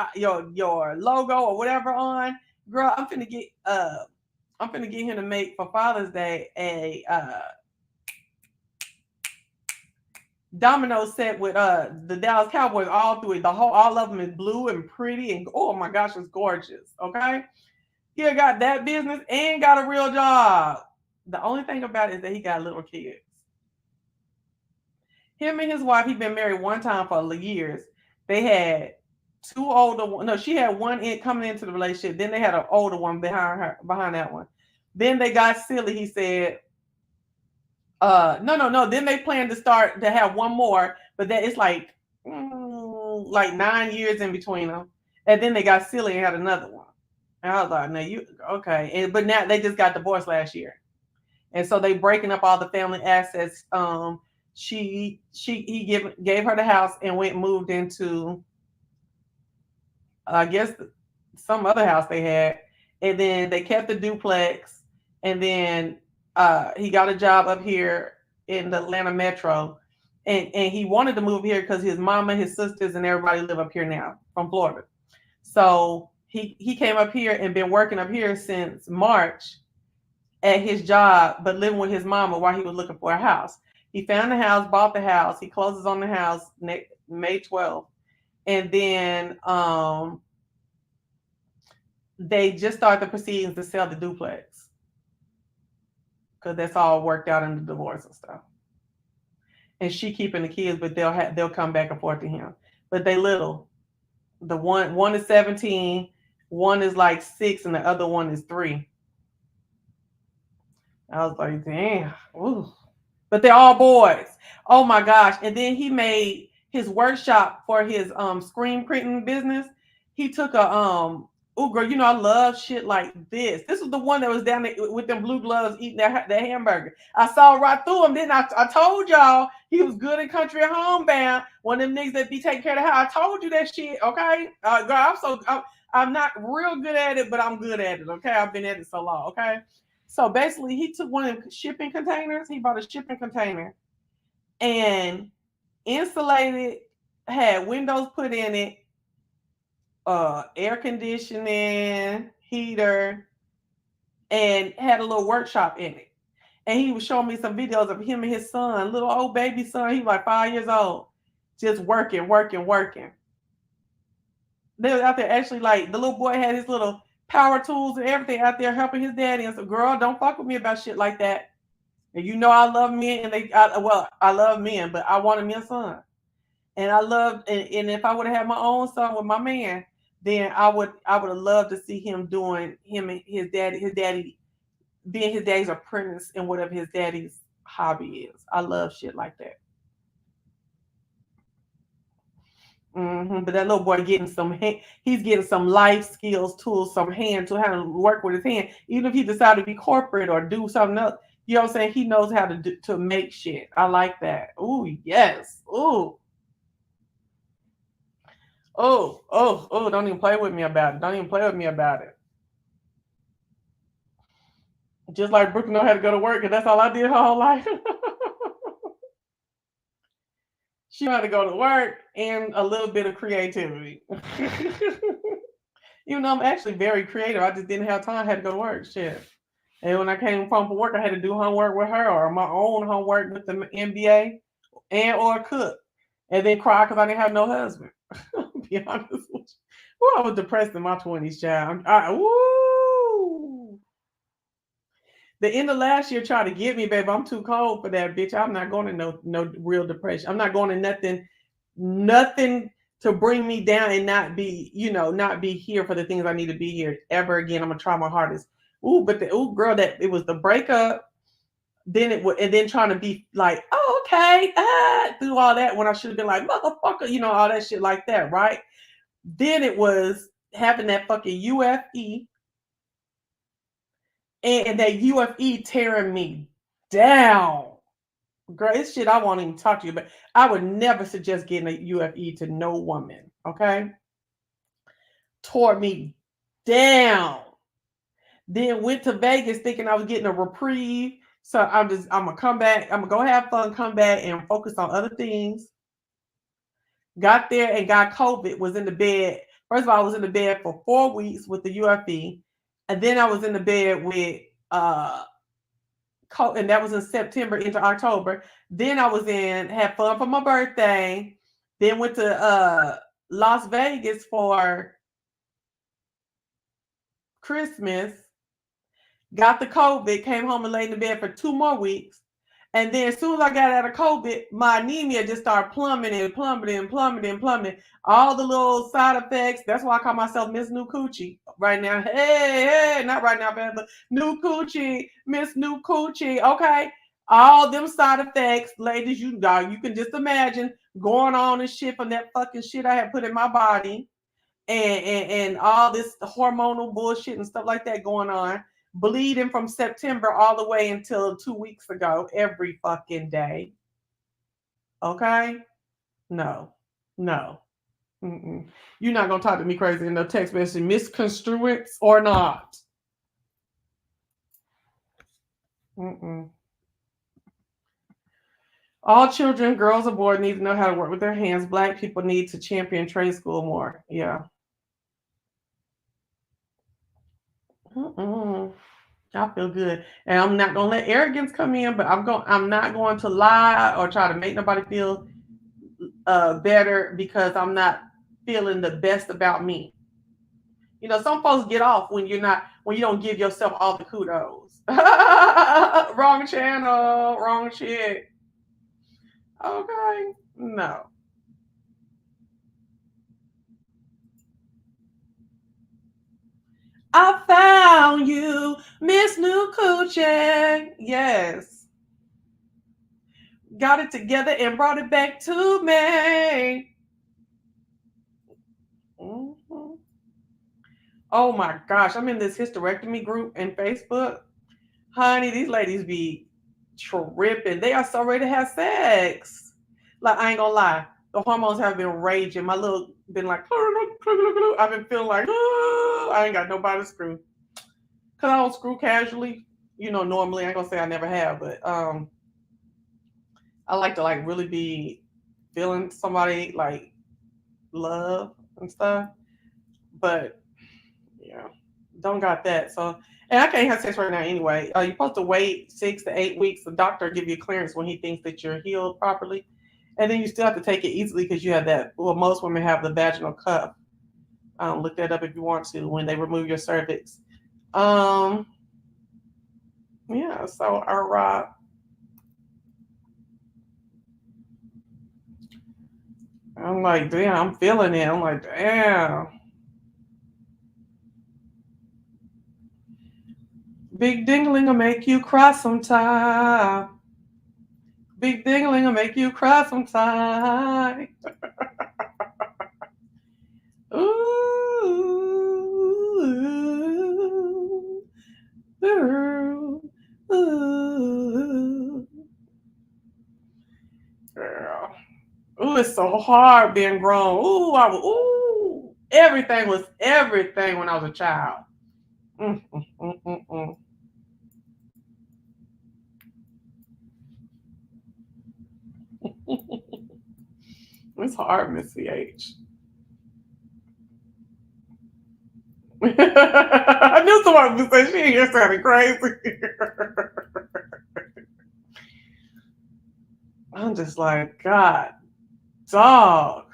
logo or whatever on. Girl, I'm finna get him to make for Father's Day a domino set with the Dallas Cowboys all through it. All of them is blue and pretty and oh my gosh, it's gorgeous. Okay. He got that business and got a real job. The only thing about it is that he got little kids. Him and his wife, he'd been married one time for years. They had two older. No, she had one coming into the relationship. Then they had an older one behind that one. Then they got silly. He said, no. Then they plan to start to have one more, but that it's like 9 years in between them. And then they got silly and had another one. And I was like, no, you okay? But now they just got divorced last year, and so they breaking up all the family assets. He gave her the house and went moved into, I guess, some other house they had, and then they kept the duplex, and then he got a job up here in the Atlanta metro, and he wanted to move here because his mama, his sisters, and everybody live up here now from Florida. So he came up here and been working up here since March at his job, but living with his mama while he was looking for a house. He found the house, bought the house. He closes on the house May 12th, and then they just started the proceedings to sell the duplex because that's all worked out in the divorce and stuff. And she keeping the kids, but they'll come back and forth to him. But they little. The one is 17, one is like 6, and the other one is 3. I was like, damn. Ooh. But they're all boys. Oh my gosh. And then he made his workshop for his screen printing business. He took a girl, you know I love shit like this. This was the one that was down there with them blue gloves eating that hamburger. I saw right through him. Then I told y'all he was good in country and homebound. One of them niggas that be taking care of the house. I told you that shit, okay? Girl, I'm not real good at it, but I'm good at it, okay? I've been at it so long, okay? So basically, he took one of the shipping containers. He bought a shipping container and insulated, had windows put in it, air conditioning, heater, and had a little workshop in it. And he was showing me some videos of him and his son, little old baby son. He was like 5 years old, just working. They were out there actually, like, the little boy had his little power tools and everything out there helping his daddy. And so, girl, don't fuck with me about shit like that. And you know I love men, and I love men, but I wanted me a son. And I loved, and if I would have had my own son with my man, then I would have loved to see him doing him and his daddy being his daddy's apprentice in whatever his daddy's hobby is. I love shit like that. But that little boy he's getting some life skills, tools, some hand to how to work with his hand. Even if he decided to be corporate or do something else, you know what I'm saying? He knows how to make shit. I like that. Ooh, yes. Ooh. Oh, don't even play with me about it. Just like Brooke know how to go to work, and that's all I did her whole life. She had to go to work and a little bit of creativity. Even though I'm actually very creative, I just didn't have time. I had to go to work. Shit. And when I came home from work, I had to do homework with her or my own homework with the MBA and or cook. And then cry because I didn't have no husband. Be honest with you. Well, I was depressed in my 20s, child. The end of last year tried to get me, baby. I'm too cold for that, bitch. I'm not going to no real depression. I'm not going to nothing to bring me down and not be here for the things I need to be here ever again. I'm gonna try my hardest. Girl, that it was the breakup. Then and then trying to be like, oh, okay, through all that when I should have been like, motherfucker, all that shit like that, right? Then it was having that fucking UFE. And that UFE tearing me down. Girl, it's shit I won't even talk to you about. I would never suggest getting a UFE to no woman, okay? Tore me down. Then went to Vegas thinking I was getting a reprieve. So I'm gonna come back. I'm gonna go have fun, come back and focus on other things. Got there and got COVID, was in the bed. First of all, I was in the bed for 4 weeks with the UFE. And then I was in the bed with and that was in September into October. Then I had fun for my birthday. Then went to Las Vegas for Christmas. Got the COVID, came home and laid in the bed for 2 more weeks. And then as soon as I got out of COVID, my anemia just started plummeting. All the little side effects. That's why I call myself Miss New Coochie right now. Hey, not right now, but New Coochie, Miss New Coochie. Okay. All them side effects, ladies, you can just imagine going on and shit from that fucking shit I had put in my body and all this hormonal bullshit and stuff like that going on, bleeding from September all the way until 2 weeks ago, every fucking day. Okay? No. Mm-mm. You're not gonna talk to me crazy in no text message, misconstruence or not. Mm-mm. All children, girls or boys, need to know how to work with their hands. Black people need to champion trade school more. Yeah. Mm-mm. I feel good, and I'm not gonna let arrogance come in. But I'm not going to lie or try to make nobody feel better because I'm not feeling the best about me. You know, some folks get off when you don't give yourself all the kudos. Wrong channel, wrong shit. Okay, no. I found you, Miss New Coochie. Yes. Got it together and brought it back to me. Mm-hmm. Oh my gosh, I'm in this hysterectomy group in Facebook. Honey, these ladies be tripping. They are so ready to have sex. Like, I ain't gonna lie. The hormones have been raging. My little been like, I've been feeling like, I ain't got nobody to screw. Cause I don't screw casually. You know, normally I ain't gonna say I never have, but I like to like really be feeling somebody like love and stuff. But yeah, don't got that. So, and I can't have sex right now anyway. You're supposed to wait 6 to 8 weeks. The doctor give you clearance when he thinks that you're healed properly, and then you still have to take it easily because you have that. Well, most women have the vaginal cuff. Look that up if you want to when they remove your cervix. Yeah. So, I'm like, damn, I'm feeling it. I'm like, damn. Big dingling will make you cry sometime. Big dingling will make you cry sometime. Ooh, ooh, ooh. Girl. Ooh, it's so hard being grown. Everything was everything when I was a child. Mm, mm, mm, mm, mm. It's hard, Miss CH. I knew someone would say she ain't here sounding crazy. I'm just like, God, dog.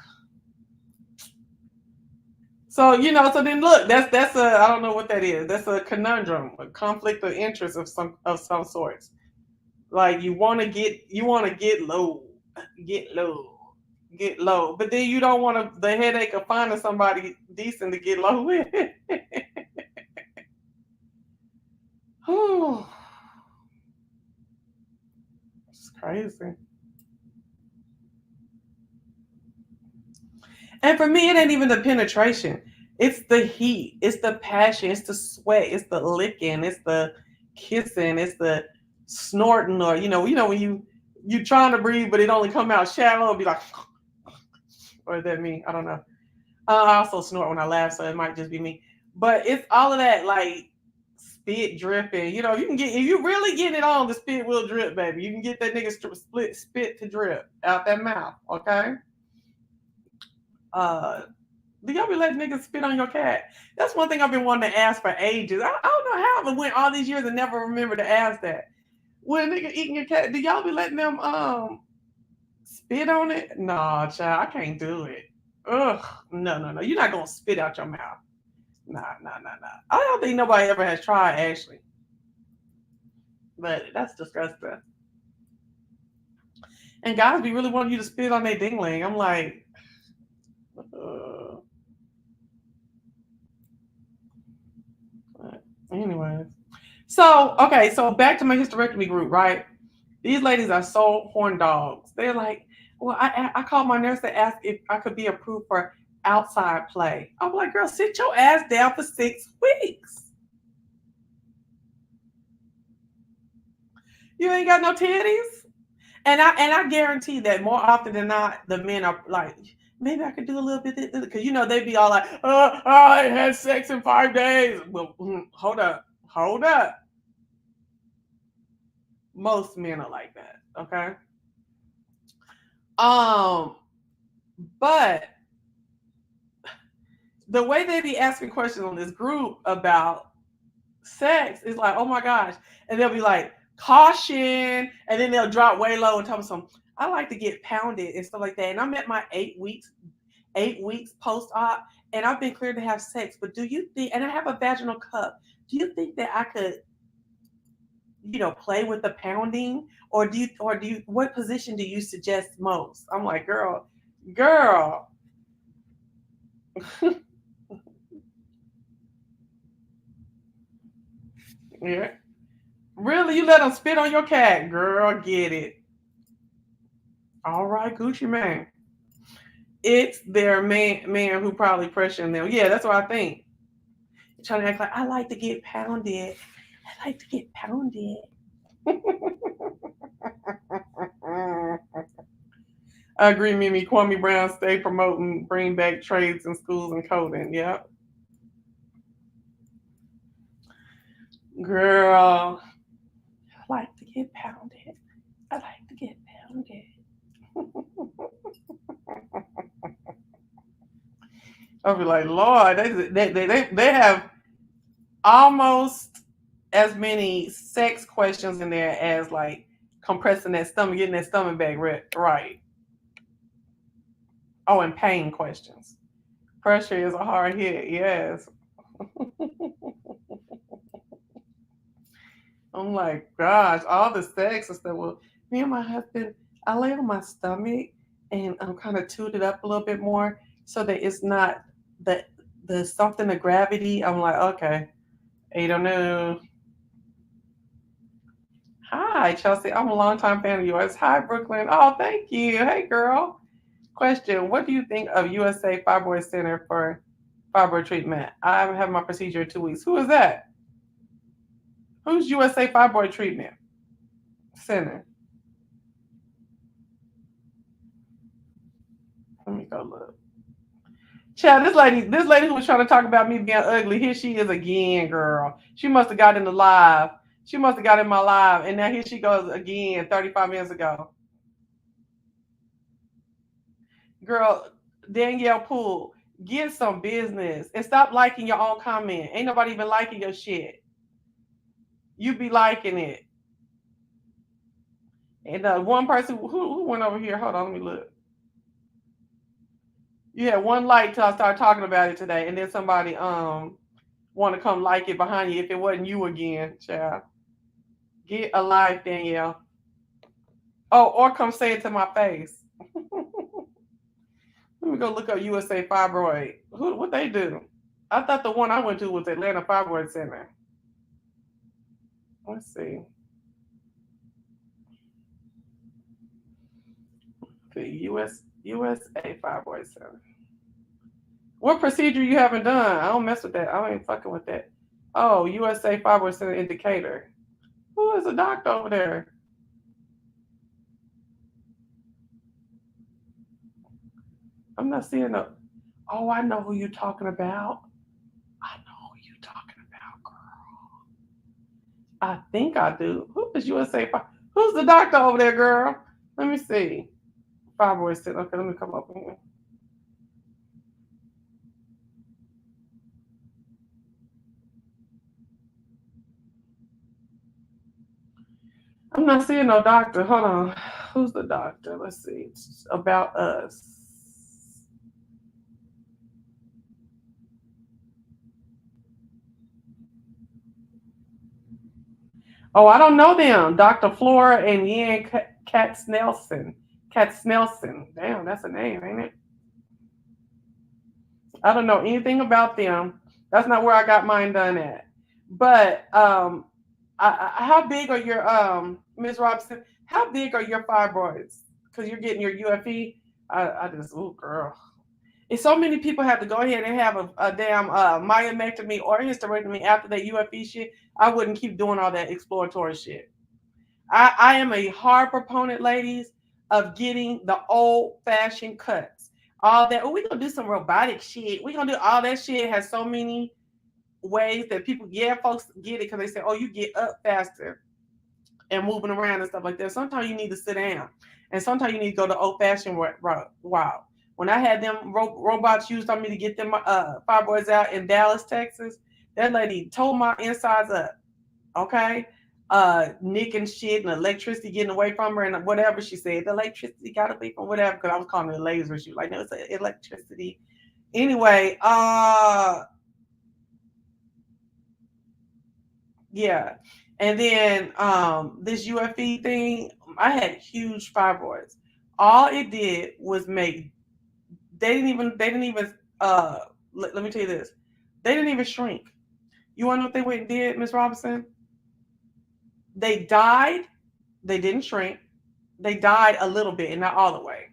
So so then look, that's a I don't know what that is. That's a conundrum, a conflict of interest of some sorts. Like you want to get low, get low, but then you don't want to the headache of finding somebody decent to get low with. It's crazy. And for me, it ain't even the penetration. It's the heat. It's the passion. It's the sweat. It's the licking. It's the kissing. It's the snorting, or when you trying to breathe, but it only come out shallow. It'll be like, or is that me? I don't know. I also snort when I laugh, so it might just be me. But it's all of that like spit dripping. You can get if you really getting it on, the spit will drip, baby. You can get that nigga split spit to drip out that mouth. Okay. Uh, Do y'all be letting niggas spit on your cat? That's one thing I've been wanting to ask for ages. I don't know how I went all these years and never remember to ask that. When a nigga eating your cat, do y'all be letting them spit on it? Nah, child, I can't do it. Ugh, no. You're not gonna spit out your mouth. Nah. I don't think nobody ever has tried actually, but that's disgusting. And guys be really wanting you to spit on their dingling. I'm like, anyways. So, okay, so back to my hysterectomy group, right? These ladies are so horn dogs. They're like, well, I called my nurse to ask if I could be approved for outside play. I'm like, girl, sit your ass down for 6 weeks. You ain't got no titties. And I guarantee that more often than not, the men are like, maybe I could do a little bit because they'd be all like, I had sex in 5 days. Well, hold up. Most men are like that, okay? But the way they be asking questions on this group about sex is like, oh my gosh, and they'll be like, caution, and then they'll drop way low and tell me something. I like to get pounded and stuff like that, and I'm at my 8 weeks post-op, and I've been cleared to have sex. But do you think? And I have a vaginal cup. Do you think that I could, play with the pounding, or do you? What position do you suggest most? I'm like, girl. Yeah. Really, you let them spit on your cat, girl? Get it? All right, Gucci man. It's their man who probably pressuring them. Yeah, that's what I think. Trying to act like I like to get pounded. I like to get pounded. I agree, Mimi. Kwame Brown stay promoting bring back trades in schools and coding. Yep. Girl, I like to get pounded. I like to get pounded. I'll be like, Lord, they have almost as many sex questions in there as like compressing that stomach, getting that stomach back right. Oh, and pain questions. Pressure is a hard hit, yes. I'm like, gosh, all the sex and stuff. Well, me and my husband, I lay on my stomach and I'm kind of tooted up a little bit more so that it's not the something of gravity. I'm like, okay, 802. Hi, Chelsea. I'm a longtime fan of yours. Hi, Brooklyn. Oh, thank you. Hey, girl. Question: what do you think of USA Fibroid Center for fibroid treatment? I have my procedure in 2 weeks. Who is that? Who's USA Fibroid Treatment Center? Let me go look. Child, this lady who was trying to talk about me being ugly, here she is again, girl. She must have got in the live. She must have got in my live, and now here she goes again, 35 minutes ago. Girl, Danielle Poole, get some business and stop liking your own comment. Ain't nobody even liking your shit. You be liking it. And one person who went over here, hold on, let me look. You had one like till I started talking about it today, and then somebody want to come like it behind you if it wasn't you again, child. Get a life, Danielle. Oh, or come say it to my face. Let me go look up USA Fibroid. What they do? I thought the one I went to was Atlanta Fibroid Center. Let's see. The USA Fibroid Center. What procedure you haven't done? I don't mess with that. I ain't fucking with that. Oh, USA Fibroid Center indicator. Who is a doctor over there? I'm not seeing no. Oh, I know who you're talking about. I know who you're talking about, girl. I think I do. Who is USA? Who's the doctor over there, girl? Let me see. Fibroid Center. Okay, let me come up here. I'm not seeing no doctor. Hold on. Who's the doctor? Let's see. It's about us. Oh, I don't know them. Dr. Flora and Ian Katz Nelson. Katznelson. Damn, that's a name, ain't it? I don't know anything about them. That's not where I got mine done at. But how big are your Miss Robinson? How big are your fibroids? Because you're getting your UFE. I just, oh girl. If so many people have to go ahead and have a damn myomectomy or hysterectomy after that UFE shit, I wouldn't keep doing all that exploratory shit. I am a hard proponent, ladies, of getting the old fashioned cuts. All that, oh, we're gonna do some robotic shit. We're gonna do all that shit. It has so many ways that people, yeah, folks get it because they say, oh, you get up faster and moving around and stuff like that. Sometimes you need to sit down, and sometimes you need to go the old fashioned route. Wow. When I had them robots used on me to get them fibroids out in Dallas, Texas, that lady tore my insides up. Okay, Nick and shit and electricity getting away from her and whatever she said. The electricity got away from whatever because I was calling it a laser. She was like, no, it's electricity. Anyway, yeah. And then this UFE thing, I had huge fibroids. All it did was make they didn't even let me tell you this. They didn't even shrink. You wanna know what they went and did, Miss Robinson? They died, they didn't shrink. They died a little bit and not all the way.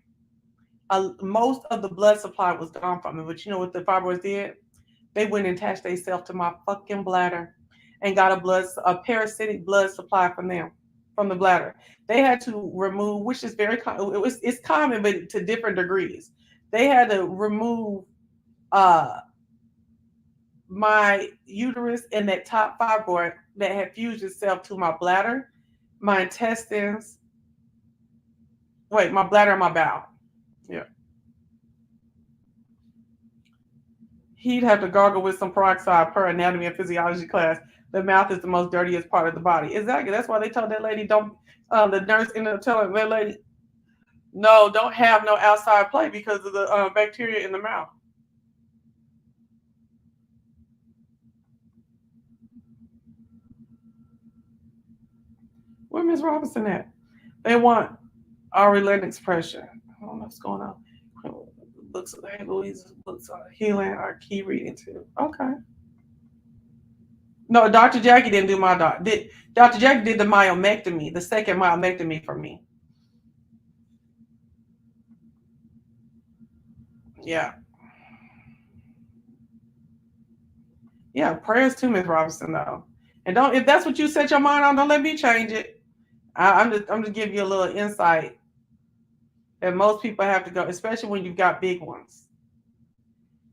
Most of the blood supply was gone from it, but you know what the fibroids did? They went and attached themselves to my fucking bladder and got a parasitic blood supply from them, from the bladder. They had to remove, which is it's common, but to different degrees. They had to remove uh, my uterus and that top fibroid that had fused itself to my bladder, my intestines. Wait, my bladder and my bowel. Yeah. He'd have to gargle with some peroxide per anatomy and physiology class. The mouth is the most dirtiest part of the body. Exactly. That's why they told that lady don't. The nurse ended up telling that lady, no, don't have no outside play because of the bacteria in the mouth. Where Miss Robinson at? They want our relentless pressure. I don't know what's going on. Books of Louise's books on healing are key reading too. Okay. No, Dr. Jackie didn't do my doc. Dr. Jackie did the myomectomy, the second myomectomy for me. Yeah. Yeah, prayers to Miss Robinson though. And don't if that's what you set your mind on, don't let me change it. I'm just giving you a little insight that most people have to go, especially when you've got big ones.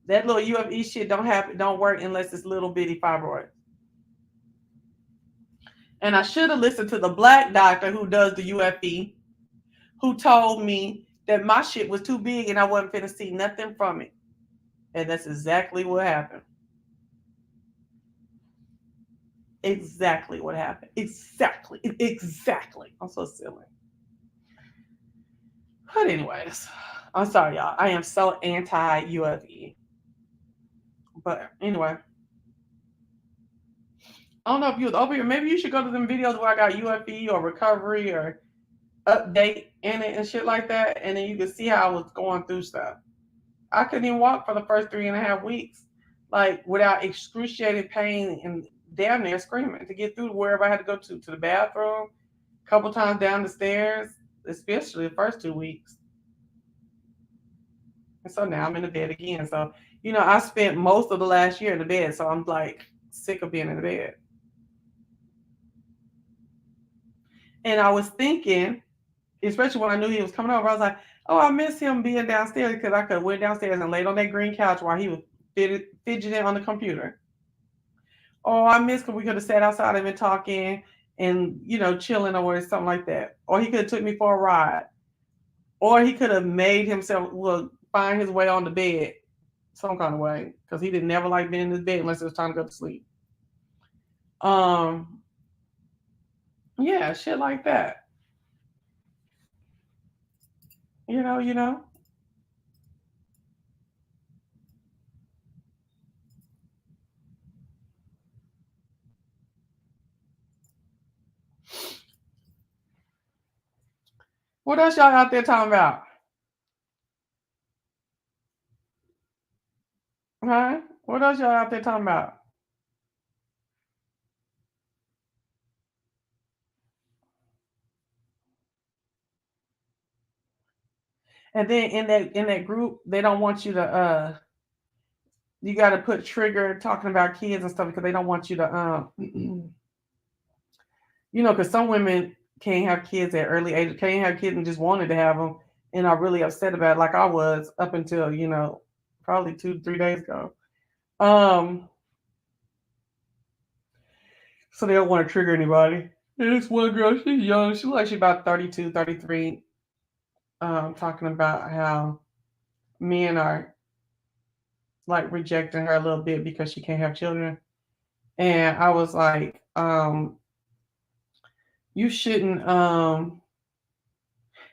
That little UFE shit don't work unless it's little bitty fibroid. And I should have listened to the black doctor who does the UFE, who told me that my shit was too big and I wasn't finna see nothing from it. And that's exactly what happened. Exactly what happened. Exactly. I'm so silly. But anyways, I'm sorry, y'all. I am so anti UFE. But anyway, I don't know if you was over here. Maybe you should go to them videos where I got UFE or recovery or update in it and shit like that, and then you can see how I was going through stuff. I couldn't even walk for the first 3.5 weeks, like without excruciating pain and damn near screaming to get through to wherever I had to go to the bathroom, a couple times down the stairs, especially the first 2 weeks. And so now I'm in the bed again. So, I spent most of the last year in the bed. So I'm like sick of being in the bed. And I was thinking, especially when I knew he was coming over, I was like, oh, I miss him being downstairs because I could have went downstairs and laid on that green couch while he was fidgeting on the computer. Oh, I miss because we could have sat outside and been talking and, chilling or something like that. Or he could have took me for a ride. Or he could have made himself, find his way on the bed some kind of way because he didn't never like being in his bed unless it was time to go to sleep. Um, yeah, shit like that. You know. What else y'all out there talking about? Huh? What else y'all out there talking about? And then in that group, they don't want you to you got to put trigger talking about kids and stuff because they don't want you to because some women can't have kids at early age, can't have kids and just wanted to have them, and are really upset about it, like I was up until probably 2 to 3 days ago. Um, so they don't want to trigger anybody. And this one girl, she's young, she's about 32, 33, talking about how men are like rejecting her a little bit because she can't have children. And I was like, you shouldn't I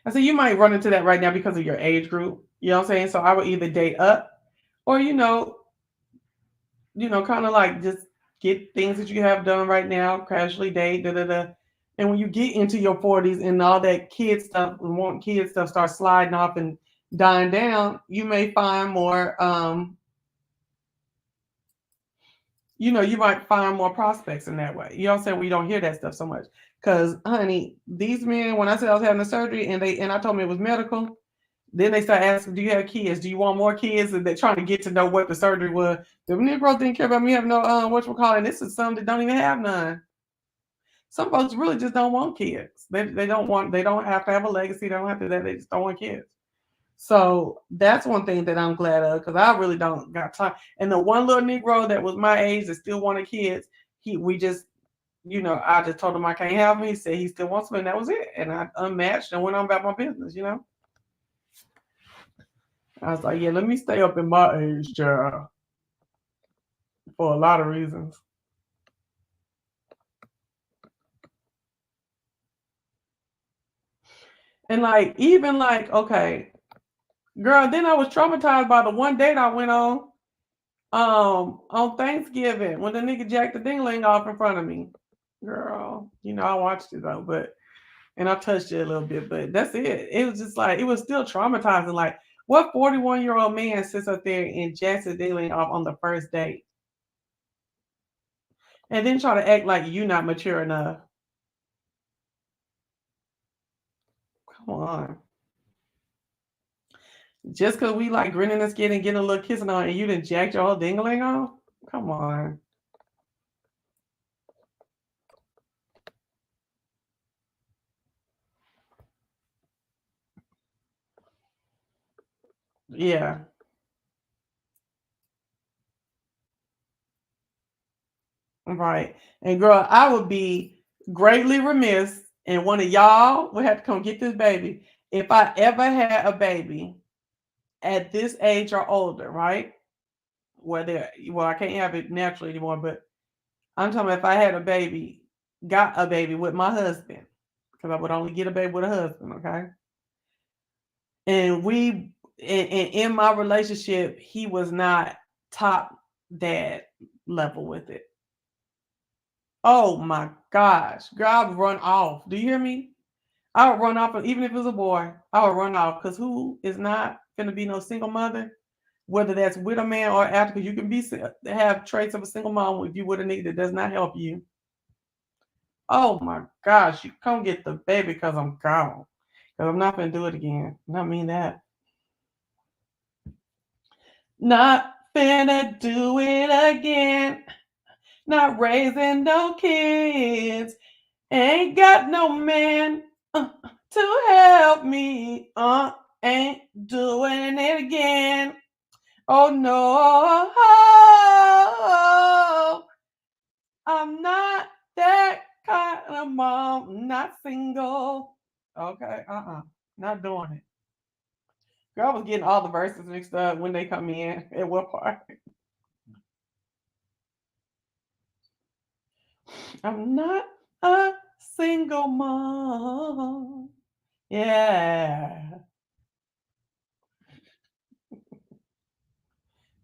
said you might run into that right now because of your age group. You know what I'm saying? So I would either date up or kind of like just get things that you have done right now, casually date, da da da. And when you get into your 40s and all that kid stuff and want kid stuff starts sliding off and dying down, you may find more you might find more prospects in that way. You know what I'm saying? We don't hear that stuff so much. Cause honey, these men, when I said I was having a surgery and I told me it was medical, then they start asking, do you have kids? Do you want more kids? And they're trying to get to know what the surgery was. The Negroes didn't care about me having no whatchamacallit. This is some that don't even have none. Some folks really just don't want kids. They don't have to have a legacy. They don't have to that. They just don't want kids. So that's one thing that I'm glad of because I really don't got time. And the one little Negro that was my age that still wanted kids, we just, I just told him I can't have him. He said he still wants me, and that was it. And I unmatched and went on about my business. I was like, yeah, let me stay up in my age, child, for a lot of reasons. And like, even like, okay, girl, then I was traumatized by the one date I went on Thanksgiving when the nigga jacked the dingling off in front of me. Girl, I watched it though, and I touched it a little bit, but that's it. It was just like it was still traumatizing. Like, what 41-year-old man sits up there and jacks his dingling off on the first date? And then try to act like you not mature enough. Come on. Just because we like grinning and skin and getting a little kissing on and you didn't jack your whole dingling off? Come on. Yeah. Right. And girl, I would be greatly remiss, and one of y'all would have to come get this baby. If I ever had a baby at this age or older, right? Well, I can't have it naturally anymore, but I'm talking about if I had got a baby with my husband, because I would only get a baby with a husband, okay? And in my relationship, he was not top dad level with it. Oh my gosh, girl, I would run off. Do you hear me? I would run off, even if it was a boy. I would run off because who is not gonna be no single mother, whether that's with a man or after? Because you can have traits of a single mom if you with a nigga that does not help you. Oh my gosh, you come get the baby because I'm gone. Because I'm not gonna do it again. Not mean that. Not finna do it again. Not raising no kids. Ain't got no man to help me. Ain't doing it again. Oh no. I'm not that kind of mom. Not single. Okay. Not doing it. Girl, I was getting all the verses mixed up when they come in at what part. I'm not a single mom. Yeah.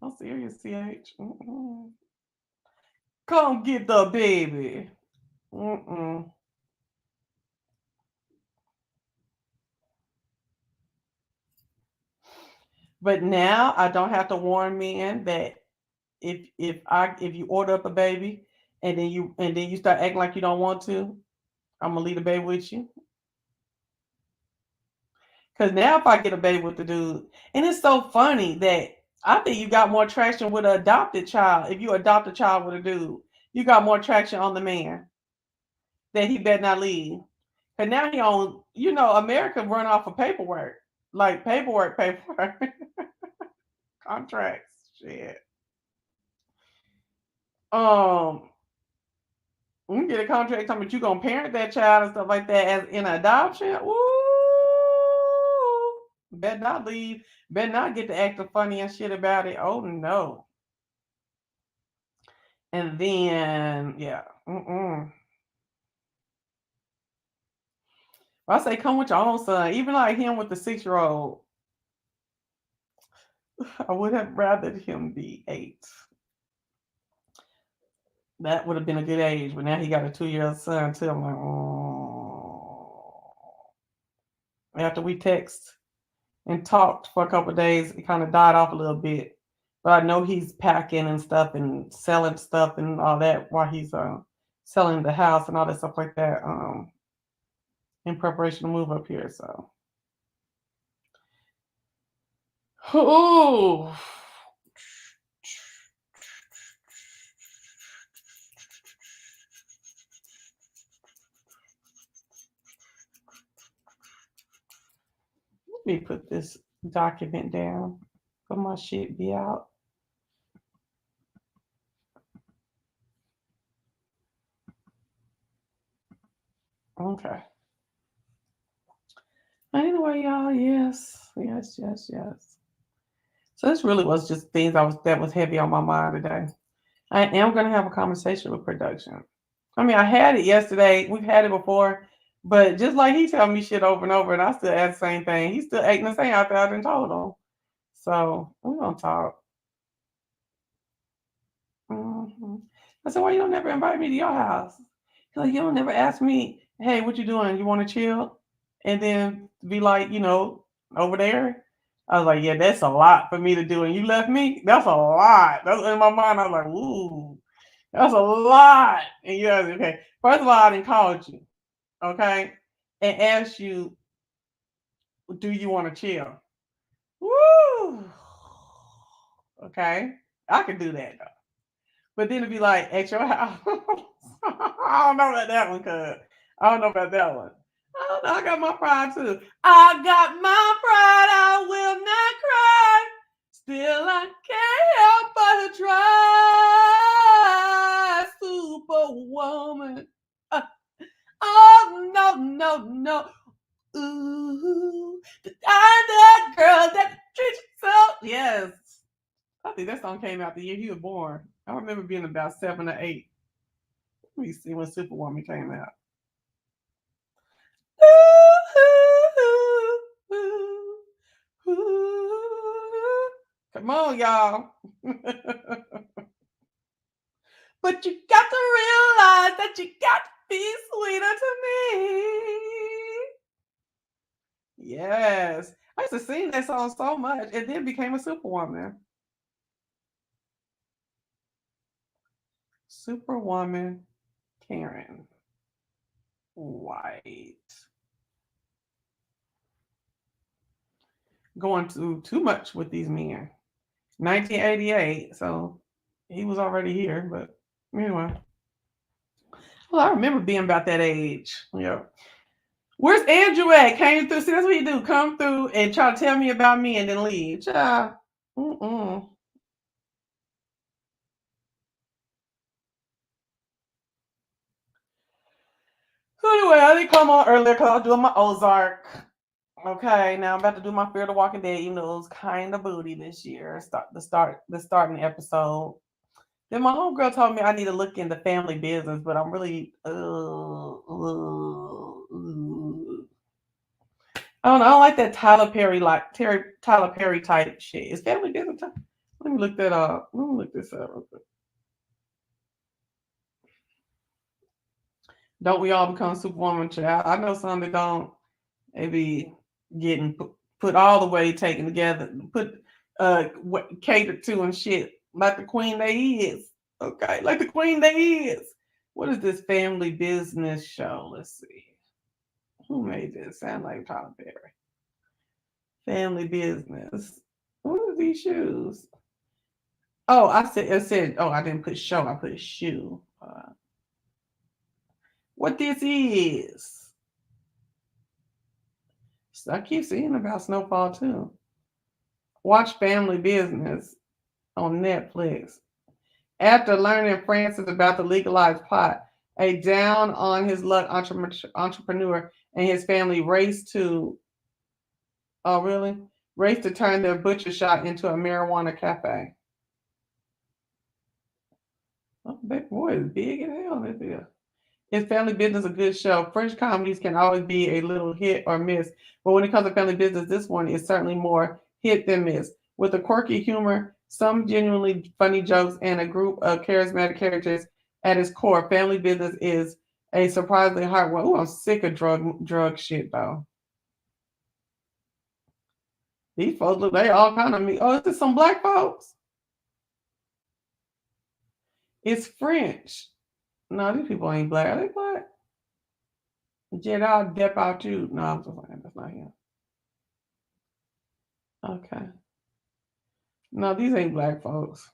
I'm serious, CH. Come get the baby. Mm-mm. But now I don't have to warn men that if you order up a baby and then you start acting like you don't want to, I'm gonna leave the baby with you. Because now if I get a baby with the dude, and it's so funny that I think you got more traction with an adopted child. If you adopt a child with a dude, you got more traction on the man that he better not leave. Cause now he on, America run off of paperwork, like paperwork, contracts, shit. Um, we can get a contract talking about you gonna parent that child and stuff like that as in adoption. Ooh, better not leave. Better not get to acting funny and shit about it. Oh no. And then yeah, I say come with your own son. Even like him with the 6-year-old, I would have rather him be 8. That would have been a good age, but now he got a 2-year-old son too. I'm like, oh. After we text and talked for a couple of days, it kind of died off a little bit. But I know he's packing and stuff and selling stuff and all that while he's selling the house and all that stuff like that in preparation to move up here. So, ooh. Let me put this document down for my shit be out. Okay. Anyway, y'all, yes. So this really was just things that was heavy on my mind today. I am gonna have a conversation with production. I mean, I had it yesterday. We've had it before, but just like he telling me shit over and over, and I still ask the same thing. He's still acting the same after I done told him. So we're gonna talk. I said, why you don't never invite me to your house? He's like, you don't never ask me, hey, what you doing? You want to chill? And then be like, over there. I was like, yeah, that's a lot for me to do. And you left me? That's a lot. That's in my mind. I was like, ooh, that's a lot. And you guys, okay. First of all, I didn't call you, okay, and ask you, do you want to chill? Woo. Okay. I can do that though. But then it'd be like at your house. I don't know about that one, cuz. I don't know about that one. I don't know. I got my pride too. I got my pride. I will not cry. Still, I can't help but try. Superwoman. Oh, no, no, no. Ooh, I'm that girl that treats you so. Yes. I think that song came out the year he was born. I remember being about 7 or 8. Let me see when Superwoman came out. Come on, y'all. But you got to realize that you got to be sweeter to me. Yes. I used to sing that song so much. It then became a Superwoman. Superwoman Karen White. Going through too much with these men. 1988, so he was already here, but anyway. Well, I remember being about that age. Yeah. Where's Andrew at? Came through. See, that's what you do. Come through and try to tell me about me and then leave. Child. Mm-mm. So anyway, I didn't come on earlier because I was doing my Ozark. Okay, now I'm about to do my Fear the Walking Dead, even though it was kind of booty this year. The starting episode. Then my homegirl told me I need to look into family business, but I'm really I don't know. I don't like that Tyler Perry type shit. Is family business? Let me look that up. Let me look this up real quick. Don't we all become Superwoman? Child? I know some that don't. They be getting put all the way taken together. catered to and shit, like the queen they is. Okay, like the queen they is. What is this family business show? Let's see. Who made this? Sound like Tyler Perry. Family business. What are these shoes? Oh, oh, I didn't put show, I put shoe. What this is? I keep seeing about Snowfall too. Watch Family Business on Netflix. After learning Francis about the legalized pot, a down on his luck entrepreneur and his family race to, oh really? Race to turn their butcher shop into a marijuana cafe. Oh, that boy is big as hell. This is. Is Family Business a good show? French comedies can always be a little hit or miss, but when it comes to Family Business, this one is certainly more hit than miss. With a quirky humor, some genuinely funny jokes, and a group of charismatic characters at its core, Family Business is a surprisingly hard one. Ooh, I'm sick of drug shit though. These folks look, they all kind of me. Oh, is this some black folks? It's French. No, these people ain't black. Are they black? Jeddah Depp out too. No, I'm just saying that's not him. Okay. No, these ain't black folks.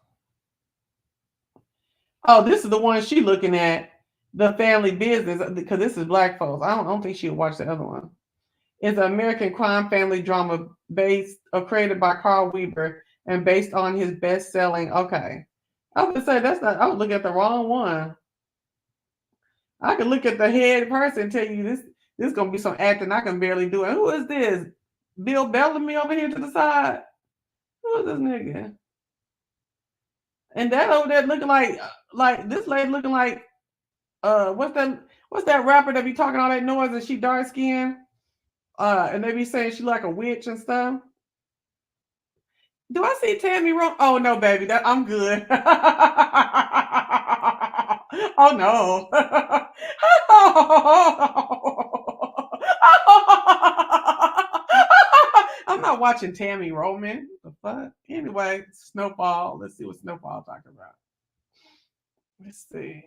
Oh, this is the one she looking at, the Family Business, because this is black folks. I don't think she'll watch the other one. It's an American crime family drama based or created by Carl Weber and based on his best-selling. Okay, I was gonna say that's not. I was looking at the wrong one. I can look at the head person and tell you this. This is gonna be some acting I can barely do. And who is this? Bill Bellamy over here to the side. Who is this nigga? And that over there looking like this lady looking like what's that rapper that be talking all that noise and she dark skinned? And they be saying she like a witch and stuff. Do I see Tammy wrong? Oh no, baby, that I'm good. Oh no. I'm not watching Tammy Roman. The fuck? Anyway, Snowfall. Let's see what Snowfall talking about. Let's see.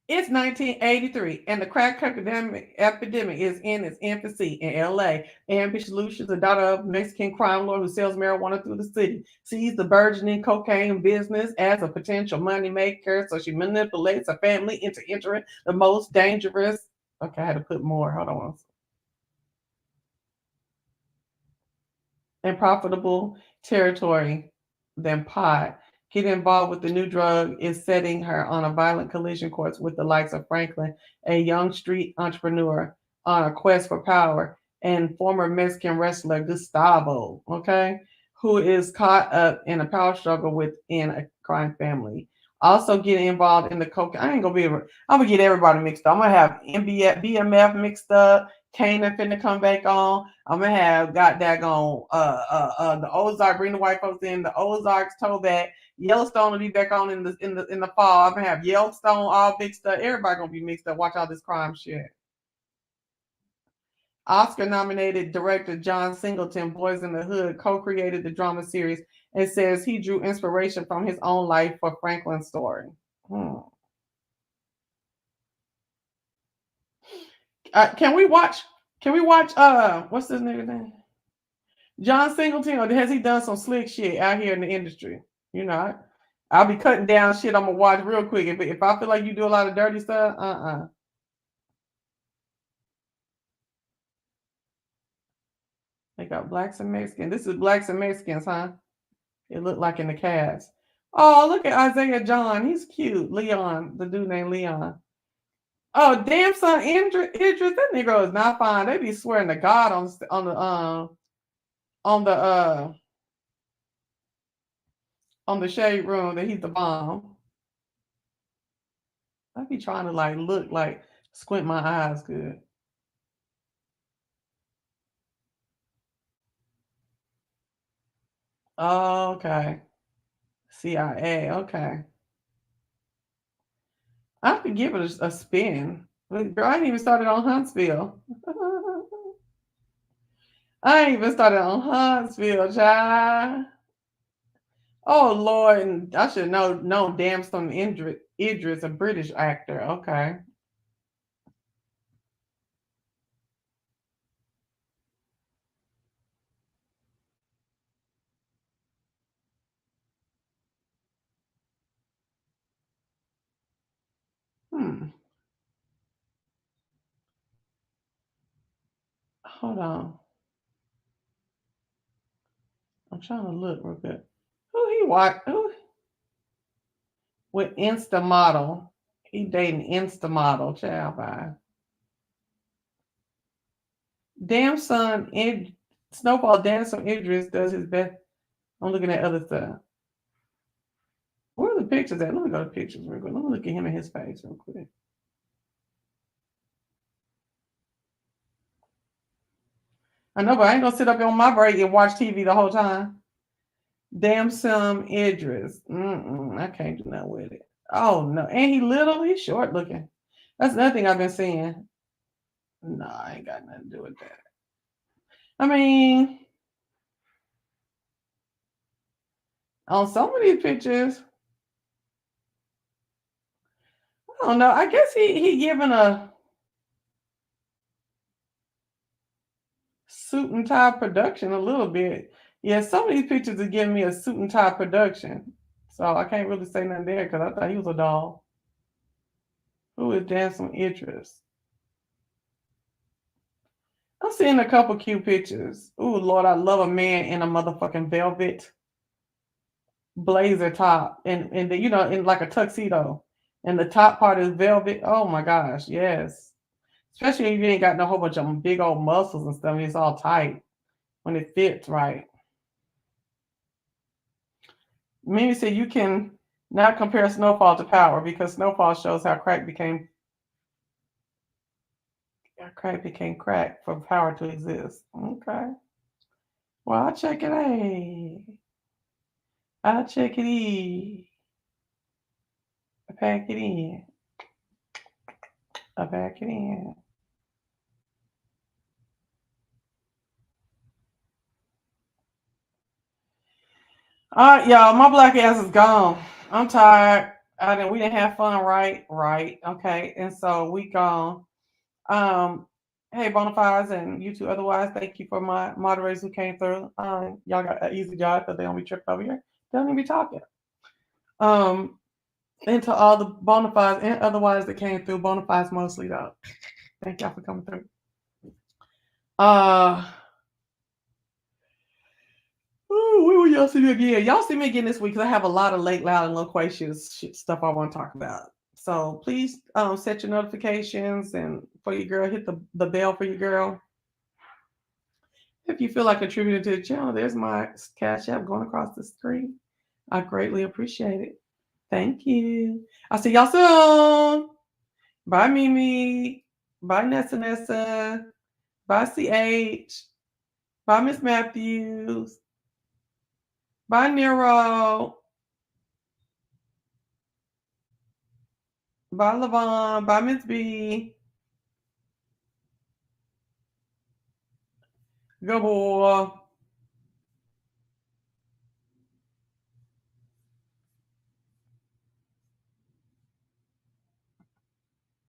It's 1983, and the crack epidemic is in its infancy in LA. Ambitious Lucius, the daughter of a Mexican crime lord who sells marijuana through the city, sees the burgeoning cocaine business as a potential moneymaker, so she manipulates her family into entering the most dangerous. Okay, I had to put more. Hold on. And profitable territory than pot. Getting involved with the new drug is setting her on a violent collision course with the likes of Franklin, a young street entrepreneur on a quest for power, and former Mexican wrestler Gustavo, okay, who is caught up in a power struggle within a crime family. Also getting involved in the coke. I ain't gonna be able. I'm gonna get everybody mixed up. I'm gonna have BMF mixed up. Kanan finna come back on. I'm gonna have got daggone the Ozark, bring the white folks in, the Ozarks throwback. Yellowstone will be back on in the fall. I'm gonna have Yellowstone all mixed up. Everybody gonna be mixed up. Watch all this crime shit. Oscar nominated director John Singleton, Boys in the Hood, co-created the drama series and says he drew inspiration from his own life for Franklin's story. Can we watch? Can we watch? What's this nigga name? John Singleton, or has he done some slick shit out here in the industry? You know, I'll be cutting down shit. I'm gonna watch real quick. If I feel like you do a lot of dirty stuff, They got blacks and Mexicans. This is blacks and Mexicans, huh? It looked like in the cast. Oh, look at Isaiah John. He's cute. Leon, the dude named Leon. Oh, damn son, Idris, that nigga is not fine. They be swearing to God on the shade room that he's the bomb. I be trying to like look like squint my eyes good. Oh, okay. CIA. Okay. I have to give it a spin. Girl, I ain't even started on Huntsville. I ain't even started on Huntsville, child. Oh Lord, and I should know damn some Idris, a British actor. Okay. Hmm. Hold on. I'm trying to look real good. Who he watch? Who with Insta model? He dating Insta model, child. By damn son, Snowfall Dancer Idris does his best. I'm looking at other stuff. Where are the pictures at? Let me go to pictures real quick. Let me look at him and his face real quick. I know, but I ain't gonna sit up on my break and watch TV the whole time. Damn some Idris. I can't do nothing with it. Oh no. And he little, he's short looking. That's another thing I've been seeing. No, I ain't got nothing to do with that. I mean, on some of these pictures, I don't know. I guess he giving a suit and tie production a little bit. Yeah, some of these pictures are giving me a suit and tie production. So I can't really say nothing there because I thought he was a doll. Who is dancing Idris? I'm seeing a couple cute pictures. Ooh, Lord, I love a man in a motherfucking velvet blazer top and the, in like a tuxedo. And the top part is velvet. Oh my gosh, yes. Especially if you ain't got no whole bunch of big old muscles and stuff. It's all tight when it fits right. Mimi said you can not compare Snowfall to Power because Snowfall shows how crack became crack for Power to exist. Okay. Well, I'll check it out. I'll check it in. I pack it in. I pack it in. All right, y'all. My black ass is gone. I'm tired. We didn't have fun, right? Right. Okay. And so we gone. Um, hey, Bonafides and you two otherwise, thank you for my moderators who came through. Y'all got an easy job because they don't be tripped over here. They don't even be talking. And to all the Bonafides and otherwise that came through, Bonafides mostly though. Thank y'all for coming through. When will y'all see me again? Y'all see me again this week because I have a lot of late, loud, and loquacious stuff I want to talk about. So please set your notifications and for your girl, hit the bell for your girl. If you feel like contributing to the channel, there's my Cash App going across the screen. I greatly appreciate it. Thank you. I'll see y'all soon. Bye, Mimi. Bye, Nessa. Bye, CH. Bye, Miss Matthews. Bye, Nero. Bye, Lavon. Bye, Miss B. Go, boy.